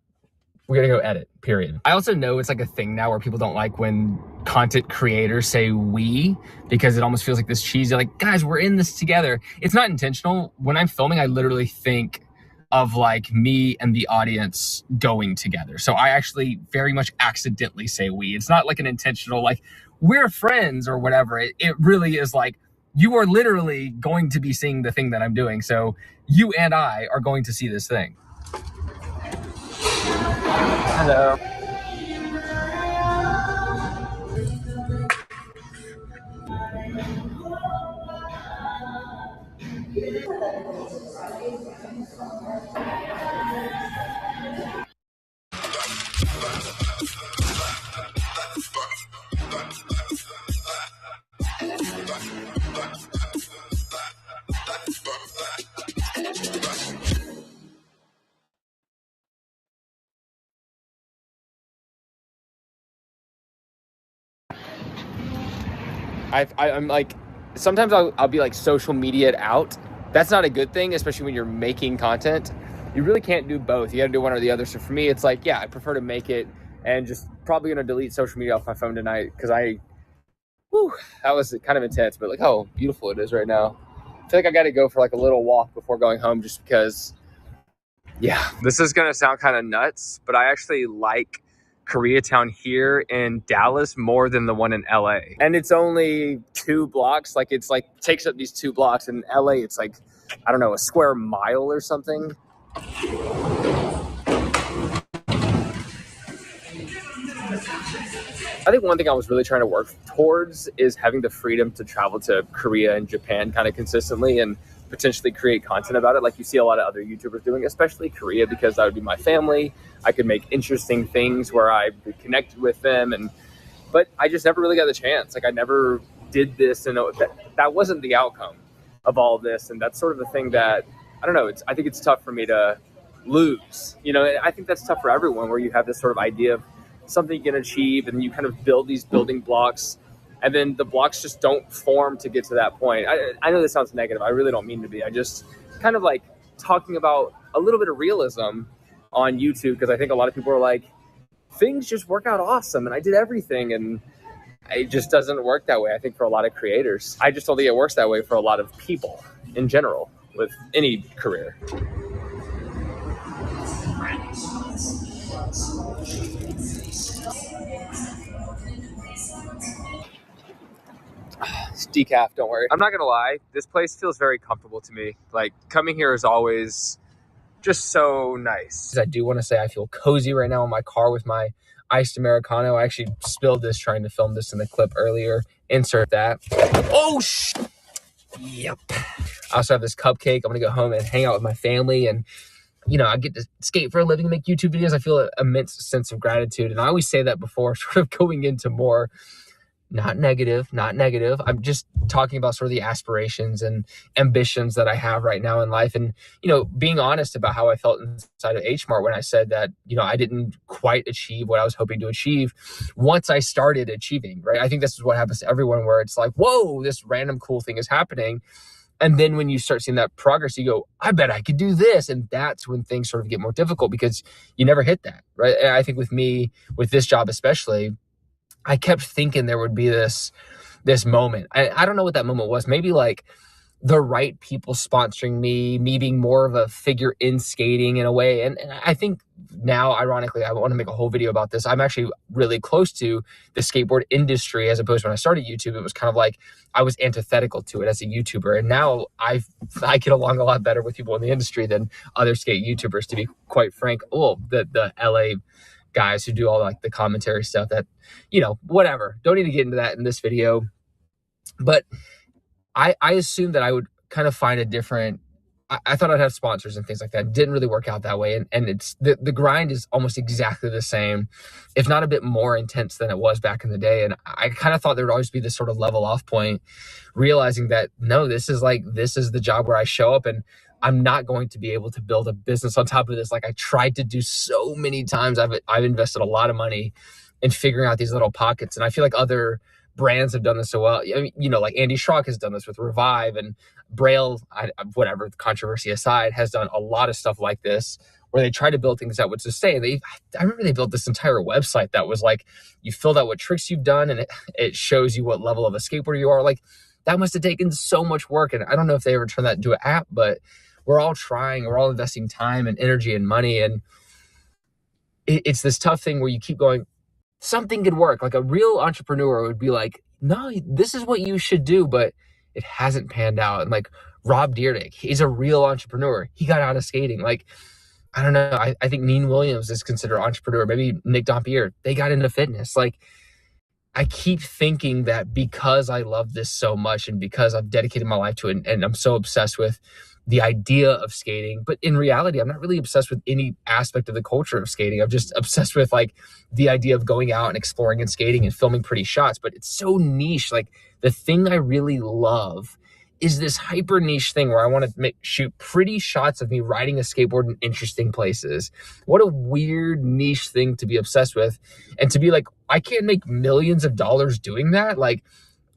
H: We're gonna go edit, period. I also know it's like a thing now where people don't like when content creators say we, because it almost feels like this cheesy, like, guys, we're in this together. It's not intentional. When I'm filming, I literally think of like me and the audience going together. So I actually very much accidentally say we. It's not like an intentional, like, we're friends or whatever. It really is like, you are literally going to be seeing the thing that I'm doing. So you and I are going to see this thing. Hello. I'm like, sometimes I'll be like social media'd out. That's not a good thing, especially when you're making content. You really can't do both. You got to do one or the other. So for me, it's like, yeah, I prefer to make it, and just probably going to delete social media off my phone tonight, because that was kind of intense. But like, how beautiful it is right now. I feel like I got to go for like a little walk before going home, just because, yeah. This is going to sound kind of nuts, but I actually like Koreatown here in Dallas more than the one in LA. And it's only 2 blocks. Like, it's like takes up these 2 blocks. In LA, it's like, I don't know, a square mile or something. I think one thing I was really trying to work towards is having the freedom to travel to Korea and Japan kind of consistently and potentially create content about it, like you see a lot of other YouTubers doing, especially Korea, because that would be my family. I could make interesting things where I connected with them, but I just never really got the chance. Like, I never did this, and that wasn't the outcome of all of this. And that's sort of the thing that, I don't know, I think it's tough for me to lose. You know, I think that's tough for everyone, where you have this sort of idea of something you can achieve, and you kind of build these building blocks, and then the blocks just don't form to get to that point. I know this sounds negative. I really don't mean to be. I just kind of like talking about a little bit of realism on YouTube, because I think a lot of people are like, things just work out awesome, and I did everything, and it just doesn't work that way, I think, for a lot of creators. I just don't think it works that way for a lot of people in general with any career. It's decaf, don't worry. I'm not gonna lie, this place feels very comfortable to me. Like, coming here is always just so nice. I do want to say I feel cozy right now in my car with my iced Americano. I actually spilled this trying to film this in the clip earlier. Insert that. Oh, yep. I also have this cupcake. I'm gonna go home and hang out with my family, and you know, I get to skate for a living and make YouTube videos. I feel an immense sense of gratitude. And I always say that before sort of going into more, not negative. I'm just talking about sort of the aspirations and ambitions that I have right now in life. And, you know, being honest about how I felt inside of H-Mart when I said that, you know, I didn't quite achieve what I was hoping to achieve once I started achieving, right? I think this is what happens to everyone, where it's like, whoa, this random cool thing is happening. And then when you start seeing that progress, you go, I bet I could do this. And that's when things sort of get more difficult, because you never hit that, right? And I think with me, with this job especially, I kept thinking there would be this moment. I don't know what that moment was. Maybe like the right people sponsoring me being more of a figure in skating in a way. And I think now, ironically, I want to make a whole video about this. I'm actually really close to the skateboard industry, as opposed to when I started YouTube. It was kind of like I was antithetical to it as a YouTuber. And now I get along a lot better with people in the industry than other skate YouTubers, to be quite frank. Oh, the LA guys who do all like the commentary stuff, that, you know, whatever. Don't need to get into that in this video. But I assumed that I would kind of find a different, I thought I'd have sponsors and things like that. It didn't really work out that way. And it's the grind is almost exactly the same, if not a bit more intense than it was back in the day. And I kind of thought there would always be this sort of level off point, realizing that no, this is the job where I show up, and I'm not going to be able to build a business on top of this. Like I tried to do so many times. I've invested a lot of money in figuring out these little pockets. And I feel like other brands have done this so well. I mean, you know, like Andy Schrock has done this with Revive, and Braille, whatever, controversy aside, has done a lot of stuff like this, where they try to build things that would sustain. I remember they built this entire website that was like, you filled out what tricks you've done, and it shows you what level of a skateboarder you are. Like, that must have taken so much work. And I don't know if they ever turned that into an app, but we're all trying, we're all investing time and energy and money. And it's this tough thing where you keep going, something could work. Like a real entrepreneur would be like, no, this is what you should do, but it hasn't panned out. And like Rob Dyrdek, he's a real entrepreneur. He got out of skating. Like, I don't know. I think Neen Williams is considered an entrepreneur. Maybe Nick Dompier, they got into fitness. Like, I keep thinking that because I love this so much, and because I've dedicated my life to it, and I'm so obsessed with the idea of skating, but in reality, I'm not really obsessed with any aspect of the culture of skating. I'm just obsessed with like the idea of going out and exploring and skating and filming pretty shots, but it's so niche. Like, the thing I really love is this hyper niche thing where I want to shoot pretty shots of me riding a skateboard in interesting places. What a weird niche thing to be obsessed with, and to be like, I can't make millions of dollars doing that. Like,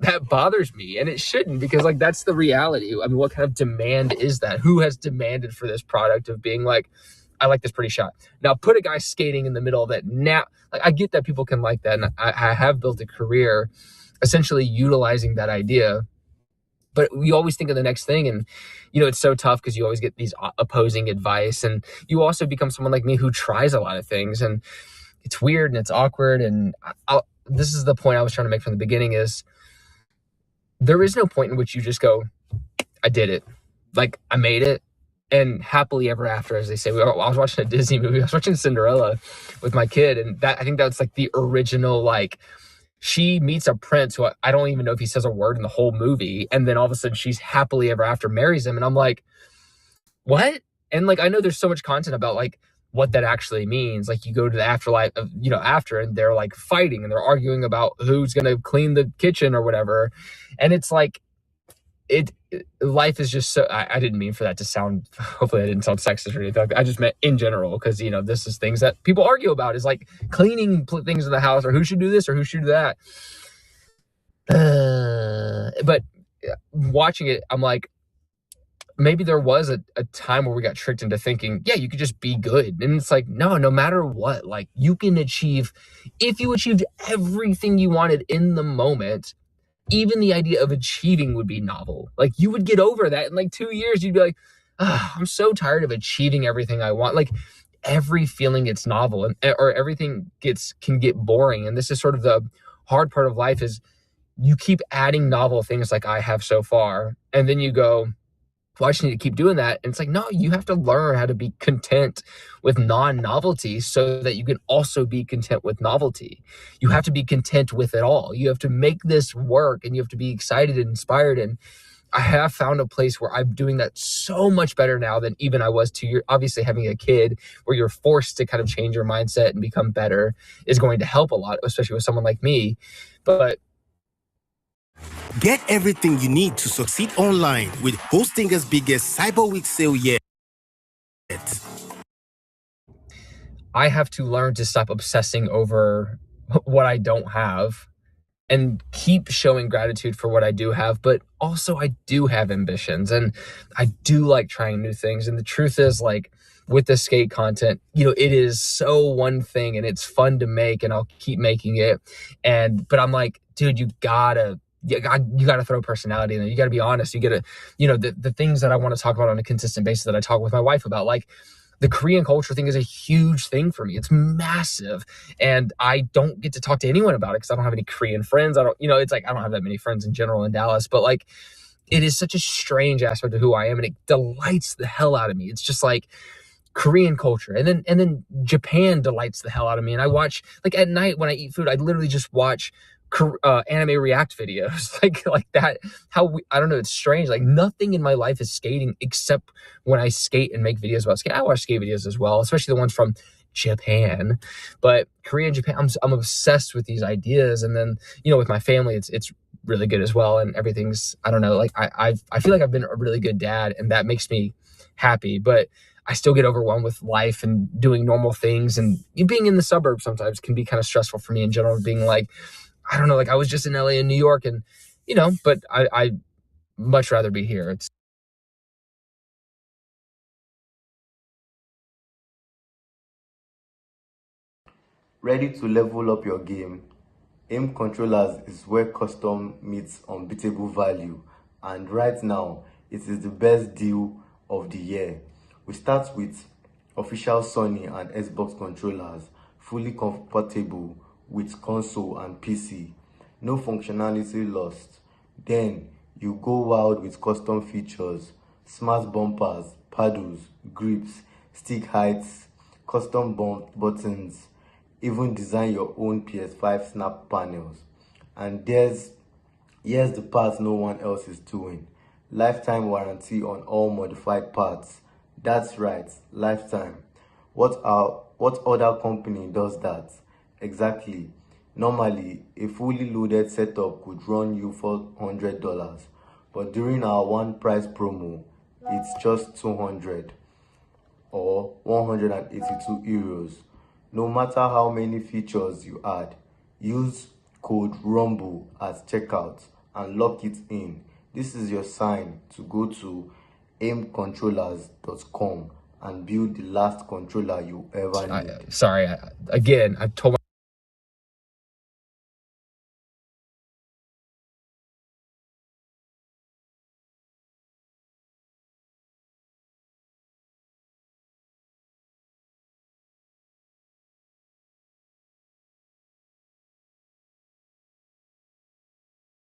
H: that bothers me, and it shouldn't, because like that's the reality. I mean, what kind of demand is that? Who has demanded for this product of being like, I like this pretty shot. Now put a guy skating in the middle of it. Now, like, I get that people can like that, and I have built a career essentially utilizing that idea. But you always think of the next thing, and you know, it's so tough because you always get these opposing advice, and you also become someone like me who tries a lot of things, and it's weird and it's awkward. And this is the point I was trying to make from the beginning, is there is no point in which you just go, I did it. Like, I made it. And happily ever after, as they say. I was watching a Disney movie. I was watching Cinderella with my kid. And I think that's like the original, like, she meets a prince who I don't even know if he says a word in the whole movie. And then all of a sudden she's happily ever after marries him. And I'm like, what? And like, I know there's so much content about like what that actually means. Like, you go to the afterlife of, you know, after, and they're like fighting and they're arguing about who's going to clean the kitchen or whatever. And it's like, life is just so, I didn't mean for that to sound, hopefully I didn't sound sexist or anything like that. I just meant in general, because, you know, this is things that people argue about, is like cleaning things in the house, or who should do this or who should do that. But watching it, I'm like, maybe there was a time where we got tricked into thinking, yeah, you could just be good. And it's like, no matter what, like, you can achieve, if you achieved everything you wanted in the moment, even the idea of achieving would be novel. Like, you would get over that in like 2 years. You'd be like, I'm so tired of achieving everything I want. Like, every feeling gets novel, or everything can get boring. And this is sort of the hard part of life, is you keep adding novel things like I have so far. And then you go, well, I just need to keep doing that. And it's like, no, you have to learn how to be content with non-novelty so that you can also be content with novelty. You have to be content with it all. You have to make this work, and you have to be excited and inspired. And I have found a place where I'm doing that so much better now than even I was 2 years. Obviously, having a kid where you're forced to kind of change your mindset and become better is going to help a lot, especially with someone like me. But
D: get everything you need to succeed online with Hostinger's biggest Cyber Week sale yet.
H: I have to learn to stop obsessing over what I don't have and keep showing gratitude for what I do have. But also, I do have ambitions, and I do like trying new things. And the truth is, like, with the skate content, you know, it is so one thing, and it's fun to make, and I'll keep making it. But I'm like, dude, you gotta throw personality in there. You gotta be honest. You gotta, you know, the things that I want to talk about on a consistent basis, that I talk with my wife about, like, the Korean culture thing is a huge thing for me. It's massive. And I don't get to talk to anyone about it because I don't have any Korean friends. It's like, I don't have that many friends in general in Dallas, but like, it is such a strange aspect of who I am, and it delights the hell out of me. It's just like Korean culture. And then Japan delights the hell out of me. And I watch, like, at night when I eat food, I literally just watch anime react videos like that. I don't know, it's strange. Like, nothing in my life is skating except when I skate and make videos about skate. I watch skate videos as well, especially the ones from Japan. But Korea and Japan, I'm obsessed with these ideas. And then, you know, with my family, it's really good as well. And everything's, I don't know, like, I feel like I've been a really good dad, and that makes me happy. But I still get overwhelmed with life and doing normal things, and being in the suburbs sometimes can be kind of stressful for me in general, being like, I don't know, like, I was just in LA and New York, and, you know, but I much rather be here. It's
M: ready to level up your game. AIM Controllers is where custom meets unbeatable value, and right now it is the best deal of the year. We start with official Sony and Xbox controllers, fully compatible with console and PC. No functionality lost. Then you go wild with custom features, smart bumpers, paddles, grips, stick heights, custom buttons, even design your own PS5 snap panels. And here's the part no one else is doing. Lifetime warranty on all modified parts. That's right, lifetime. What other company does that? Exactly. Normally, a fully loaded setup could run you $400, but during our one price promo, it's just 200 or 182 euros. No matter how many features you add, use code RUMBLE at checkout and lock it in. This is your sign to go to aimcontrollers.com and build the last controller you ever need.
H: I've told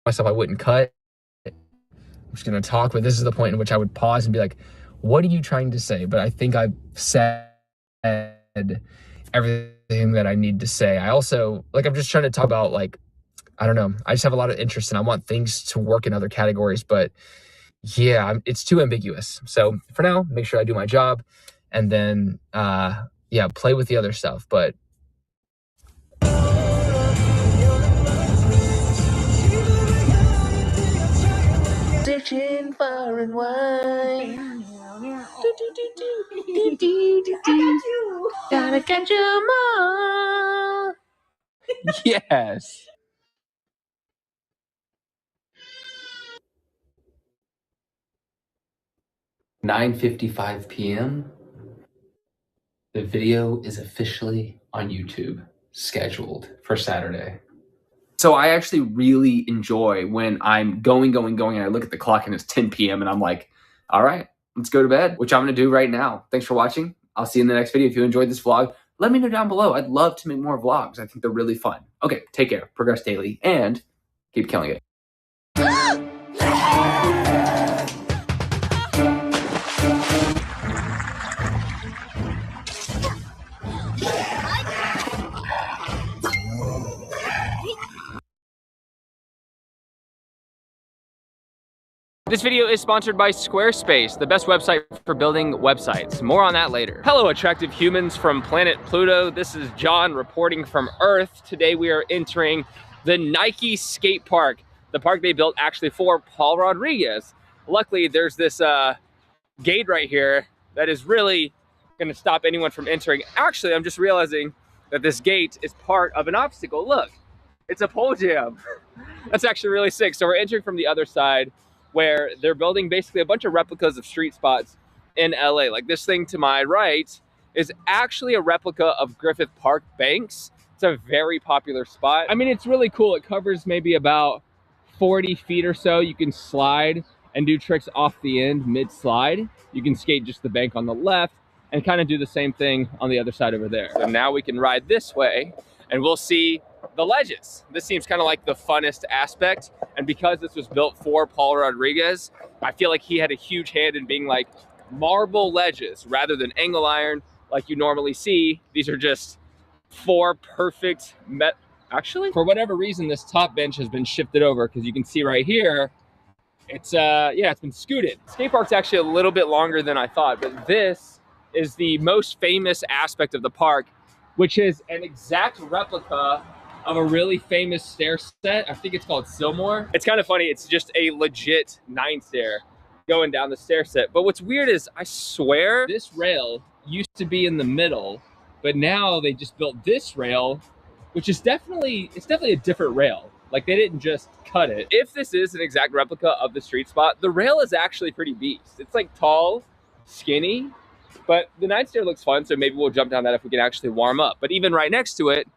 H: myself I wouldn't cut. I'm just gonna talk, but this is the point in which I would pause and be like, what are you trying to say? But I think I've said everything that I need to say. I also, like, I'm just trying to talk about, like, I don't know. I just have a lot of interest and I want things to work in other categories, but yeah, it's too ambiguous. So for now, make sure I do my job and then, yeah, play with the other stuff. But
C: Searching far and wide. Gotta catch 'em all.
H: yes.
A: (9:55 p.m.) The video is officially on YouTube, scheduled for Saturday.
H: So I actually really enjoy when I'm going, and I look at the clock and it's 10 p.m. and I'm like, all right, let's go to bed, which I'm going to do right now. Thanks for watching. I'll see you in the next video. If you enjoyed this vlog, let me know down below. I'd love to make more vlogs. I think they're really fun. Okay, take care, progress daily, and keep killing it.
G: This video is sponsored by Squarespace, the best website for building websites. More on that later. Hello, attractive humans from planet Pluto. This is John reporting from Earth. Today we are entering the Nike skate park, the park they built actually for Paul Rodriguez. Luckily, there's this gate right here that is really gonna stop anyone from entering. Actually, I'm just realizing that this gate is part of an obstacle. Look, it's a pole jam. That's actually really sick. So we're entering from the other side, where they're building basically a bunch of replicas of street spots in LA. Like this thing to my right is actually a replica of Griffith Park Banks. It's a very popular spot. I mean, it's really cool. It covers maybe about 40 feet or so. You can slide and do tricks off the end mid-slide. You can skate just the bank on the left and kind of do the same thing on the other side over there. So now we can ride this way and we'll see the ledges. This seems kind of like the funnest aspect. And because this was built for Paul Rodriguez, I feel like he had a huge hand in being like marble ledges rather than angle iron like you normally see. These are just 4 perfect actually, for whatever reason, this top bench has been shifted over because you can see right here, it's yeah, it's been scooted. Skate park's actually a little bit longer than I thought, but this is the most famous aspect of the park, which is an exact replica of a really famous stair set. I think it's called Silmore. It's kind of funny. It's just a legit 9 stair going down the stair set. But what's weird is I swear this rail used to be in the middle, but now they just built this rail, which is definitely a different rail. Like they didn't just cut it. If this is an exact replica of the street spot, the rail is actually pretty beast. It's like tall, skinny, but the 9 stair looks fun. So maybe we'll jump down that if we can actually warm up. But even right next to it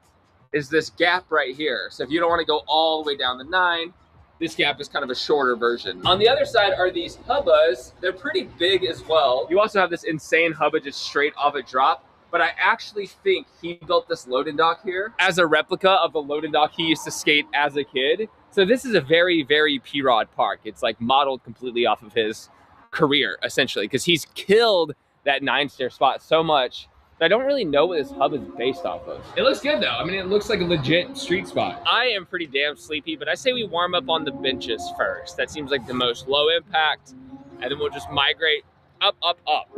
G: is this gap right here. So if you don't want to go all the way down the 9, this gap is kind of a shorter version. On the other side are these hubbas. They're pretty big as well. You also have this insane hubba just straight off a drop. But I actually think he built this loading dock here as a replica of the loading dock he used to skate as a kid. So this is a very, very P-Rod park. It's like modeled completely off of his career, essentially, because he's killed that 9 stair spot so much. I don't really know what this hub is based off of. It looks good though. I mean, it looks like a legit street spot. I am pretty damn sleepy, but I say we warm up on the benches first. That seems like the most low impact, and then we'll just migrate up, up, up.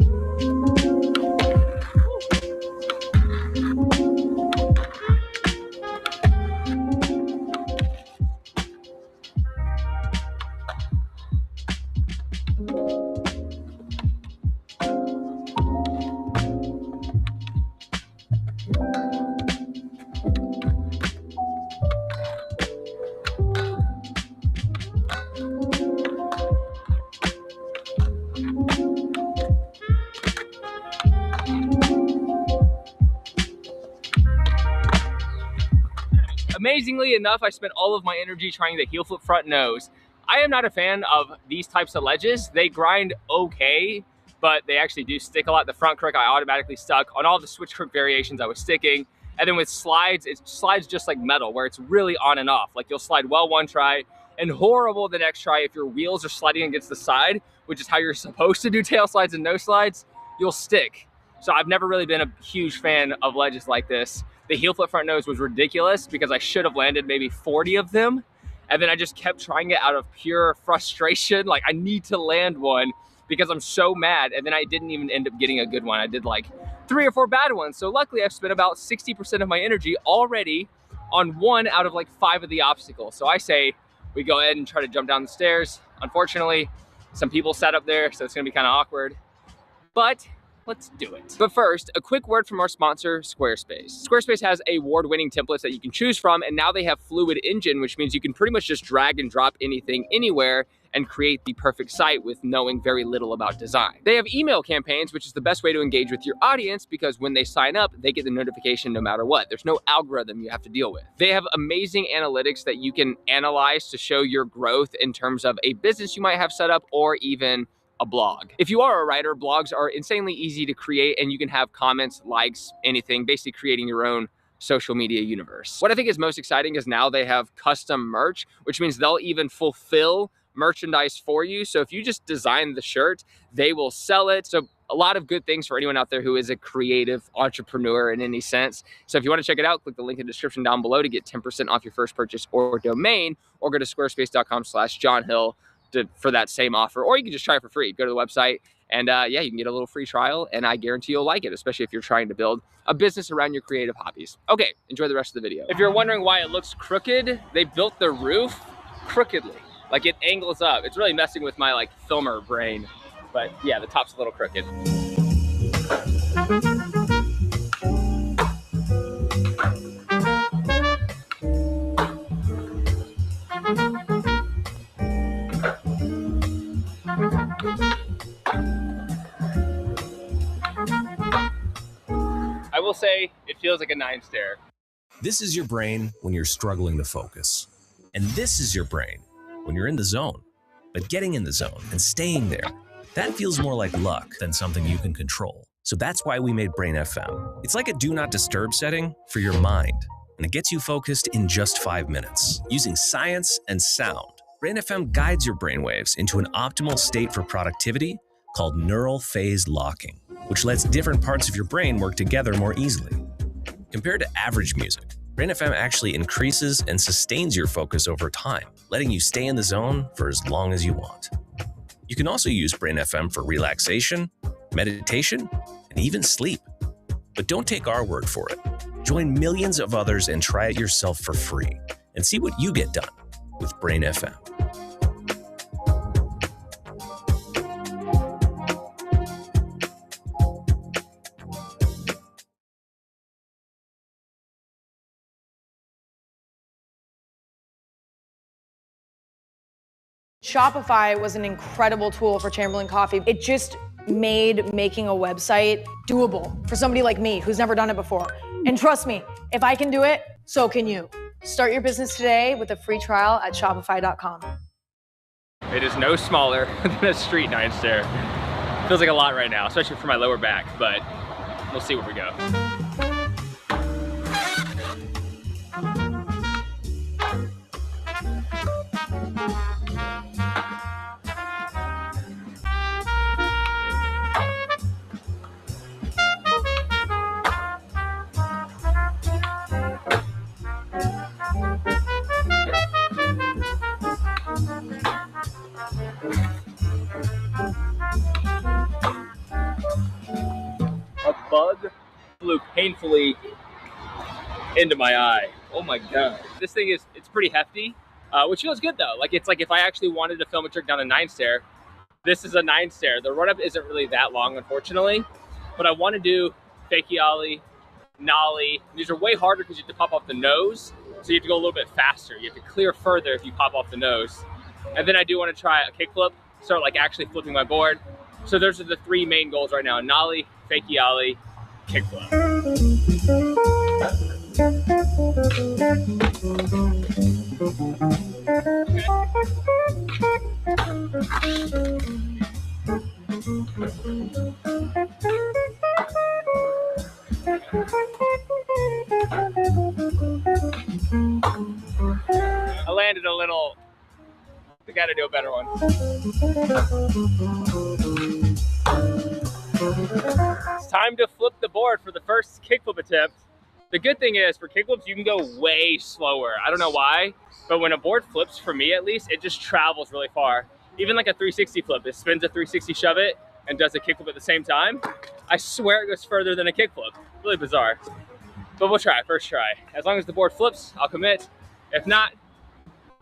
G: Amazingly enough, I spent all of my energy trying the heel flip front nose. I am not a fan of these types of ledges. They grind okay, but they actually do stick a lot. The front crook I automatically stuck. On all the switch crook variations I was sticking. And then with slides, it slides just like metal, where it's really on and off. Like you'll slide well one try and horrible the next try. If your wheels are sliding against the side, which is how you're supposed to do tail slides and no slides, you'll stick. So I've never really been a huge fan of ledges like this. The heel flip front nose was ridiculous because I should have landed maybe 40 of them. And then I just kept trying it out of pure frustration. Like I need to land one because I'm so mad. And then I didn't even end up getting a good one. I did like 3 or 4 bad ones. So luckily I've spent about 60% of my energy already on 1 out of like 5 of the obstacles. So I say we go ahead and try to jump down the stairs. Unfortunately, some people sat up there, so it's gonna be kind of awkward, but let's do it. But first, a quick word from our sponsor, Squarespace. Squarespace has award-winning templates that you can choose from, and now they have Fluid Engine, which means you can pretty much just drag and drop anything anywhere and create the perfect site with knowing very little about design. They have email campaigns, which is the best way to engage with your audience because when they sign up, they get the notification no matter what. There's no algorithm you have to deal with. They have amazing analytics that you can analyze to show your growth in terms of a business you might have set up or even a blog. If you are a writer, blogs are insanely easy to create and you can have comments, likes, anything, basically creating your own social media universe. What I think is most exciting is now they have custom merch, which means they'll even fulfill merchandise for you. So if you just design the shirt, they will sell it. So a lot of good things for anyone out there who is a creative entrepreneur in any sense. So if you want to check it out, click the link in the description down below to get 10% off your first purchase or domain, or go to squarespace.com/JohnHill for that same offer, or you can just try it for free. Go to the website and yeah, you can get a little free trial and I guarantee you'll like it, especially if you're trying to build a business around your creative hobbies. Okay, enjoy the rest of the video. If you're wondering why it looks crooked, they built the roof crookedly. Like it angles up. It's really messing with my like filmer brain. But yeah, the top's a little crooked. I will say it feels like a 9 stair.
R: This is your brain when you're struggling to focus. And this is your brain when you're in the zone. But getting in the zone and staying there, that feels more like luck than something you can control. So that's why we made Brain FM. It's like a do not disturb setting for your mind, and it gets you focused in just 5 minutes. Using science and sound, Brain FM guides your brainwaves into an optimal state for productivity called neural phase locking, which lets different parts of your brain work together more easily. Compared to average music, Brain FM actually increases and sustains your focus over time, letting you stay in the zone for as long as you want. You can also use Brain FM for relaxation, meditation, and even sleep. But don't take our word for it. Join millions of others and try it yourself for free and see what you get done with Brain FM.
I: Shopify was an incredible tool for Chamberlain Coffee. It just made making a website doable for somebody like me who's never done it before. And trust me, if I can do it, so can you. Start your business today with a free trial at shopify.com.
G: It is no smaller than a street 9 stair. Feels like a lot right now, especially for my lower back, but we'll see where we go. A bug flew painfully into my eye. Oh my god. This thing is, it's pretty hefty, which feels good though. Like it's like if I actually wanted to film a trick down a 9 stair, this is a 9 stair. The run up isn't really that long, unfortunately, but I want to do fakie ollie, nollie. These are way harder because you have to pop off the nose, so you have to go a little bit faster. You have to clear further if you pop off the nose. And then I do want to try a kickflip, start like actually flipping my board. So those are the 3 main goals right now: nollie, fakie ollie, kickflip. I landed a little. We gotta do a better one. It's time to flip the board for the first kickflip attempt. The good thing is for kickflips, you can go way slower. I don't know why, but when a board flips, for me at least, it just travels really far. Even like a 360 flip, it spins a 360 shove it and does a kickflip at the same time. I swear it goes further than a kickflip. Really bizarre. But we'll try, first try. As long as the board flips, I'll commit. If not,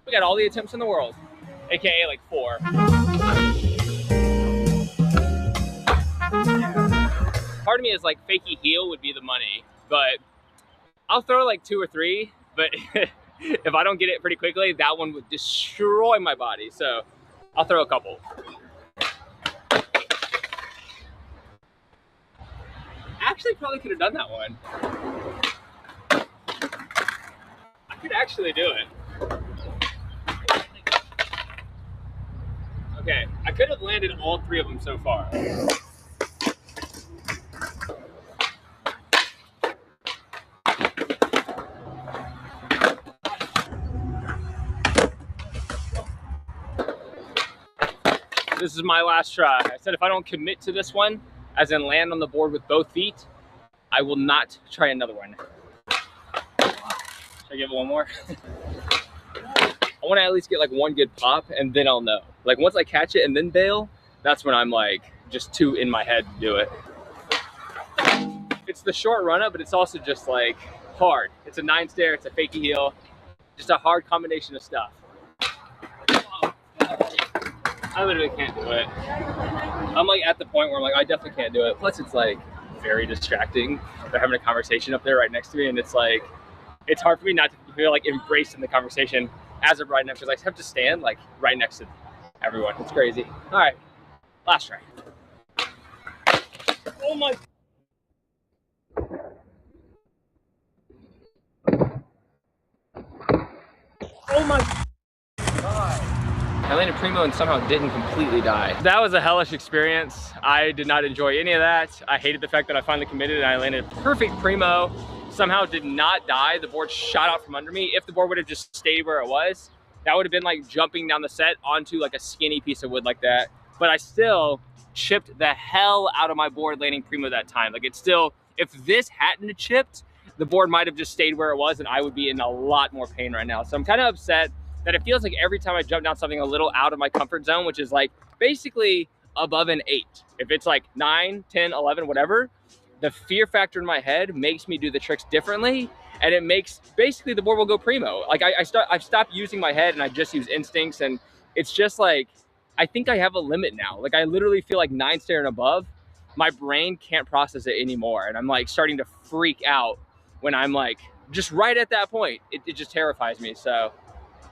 G: we got all the attempts in the world, AKA like 4. Part of me is like fakey heel would be the money, but I'll throw like 2 or 3, but if I don't get it pretty quickly, that one would destroy my body. So I'll throw a couple. Actually, probably could have done that one. I could actually do it. Okay, I could have landed all 3 of them so far. This is my last try. I said if I don't commit to this one, as in land on the board with both feet, I will not try another one. Should I give it one more? I want to at least get like one good pop and then I'll know. Like once I catch it and then bail, that's when I'm like just too in my head to do it. It's the short run up, but it's also just like hard. It's a 9 stair, it's a fakey heel, just a hard combination of stuff. I literally can't do it. I'm like at the point where I'm like, I definitely can't do it. Plus it's like very distracting. They're having a conversation up there right next to me and it's like, it's hard for me not to feel like embraced in the conversation as I'm riding up because I have to stand like right next to everyone. It's crazy. All right, last try. Oh my. Oh my God. I landed primo and somehow didn't completely die. That was a hellish experience. I did not enjoy any of that. I hated the fact that I finally committed and I landed a perfect primo. Somehow did not die. The board shot out from under me. If the board would have just stayed where it was, that would have been like jumping down the set onto like a skinny piece of wood like that. But I still chipped the hell out of my board landing primo that time. Like it's still, if this hadn't chipped, the board might have just stayed where it was and I would be in a lot more pain right now. So I'm kind of upset that it feels like every time I jump down something a little out of my comfort zone, which is like basically above an 8. If it's like 9, 10, 11, whatever, the fear factor in my head makes me do the tricks differently. And it makes, basically the board will go primo. Like I've stopped using my head and I just use instincts. And it's just like, I think I have a limit now. Like I literally feel like 9 stair and above, my brain can't process it anymore. And I'm like starting to freak out when I'm like, just right at that point, it just terrifies me. So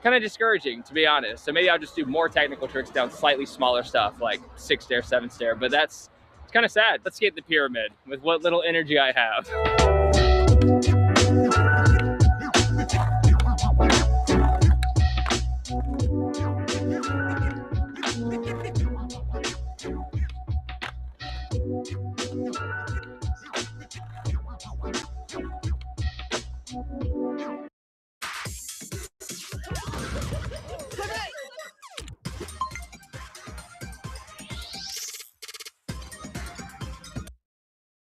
G: kind of discouraging, to be honest. So maybe I'll just do more technical tricks down slightly smaller stuff like 6 stair, 7 stair, but it's kind of sad. Let's skate the pyramid with what little energy I have.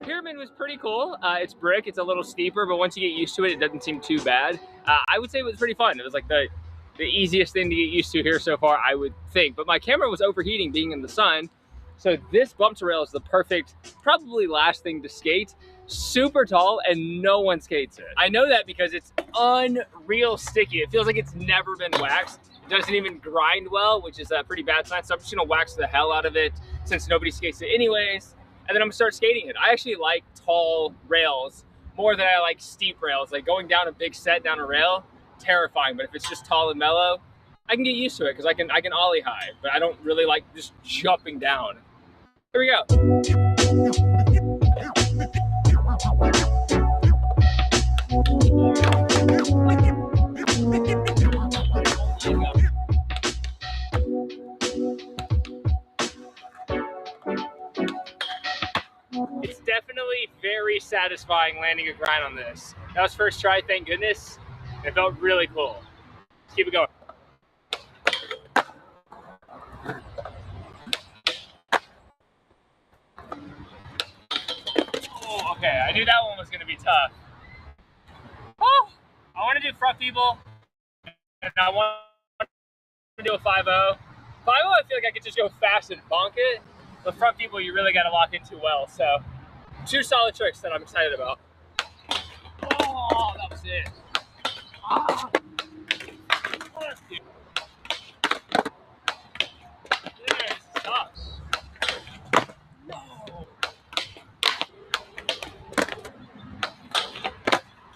G: Pyramid was pretty cool. It's brick, it's a little steeper, but once you get used to it, it doesn't seem too bad. I would say it was pretty fun. It was like the easiest thing to get used to here so far, I would think. But my camera was overheating being in the sun. So this bump to rail is the perfect, probably last thing to skate. Super tall and no one skates it. I know that because it's unreal sticky. It feels like it's never been waxed. It doesn't even grind well, which is a pretty bad sign. So I'm just gonna wax the hell out of it since nobody skates it anyways. And then I'm gonna start skating it. I actually like tall rails more than I like steep rails. Like going down a big set down a rail, terrifying. But if it's just tall and mellow, I can get used to it because I can ollie high, but I don't really like just jumping down. Here we go. definitely very satisfying landing a grind on this. That was first try, thank goodness. It felt really cool. Let's keep it going. Oh, okay, I knew that one was gonna be tough. Oh, I wanna do front people, and I want to do a 5-0. 5-0, I feel like I could just go fast and bonk it. But front people, you really gotta lock into well, so. 2 solid tricks that I'm excited about. Oh, that was it. Ah. This sucks. No.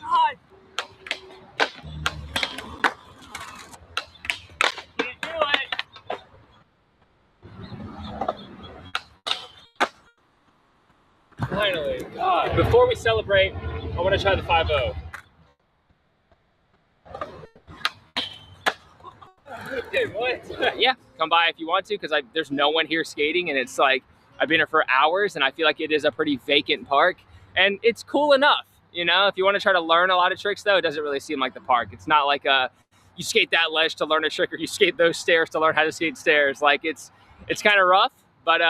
G: God. Can't do it. Finally. God. Before we celebrate, I want to try the 5-0. Dude, what? Yeah, come by if you want to, because there's no one here skating, and it's like I've been here for hours, and I feel like it is a pretty vacant park, and it's cool enough. You know, if you want to try to learn a lot of tricks, though, it doesn't really seem like the park. It's not like you skate that ledge to learn a trick, or you skate those stairs to learn how to skate stairs. Like it's kind of rough, but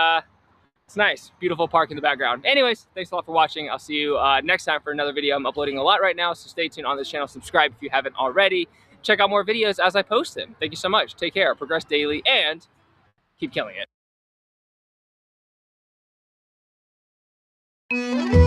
G: it's nice. Beautiful park in the background. Anyways, thanks a lot for watching. I'll see you next time for another video. I'm uploading a lot right now, so stay tuned on this channel. Subscribe if you haven't already. Check out more videos as I post them. Thank you so much. Take care, progress daily, and keep killing it.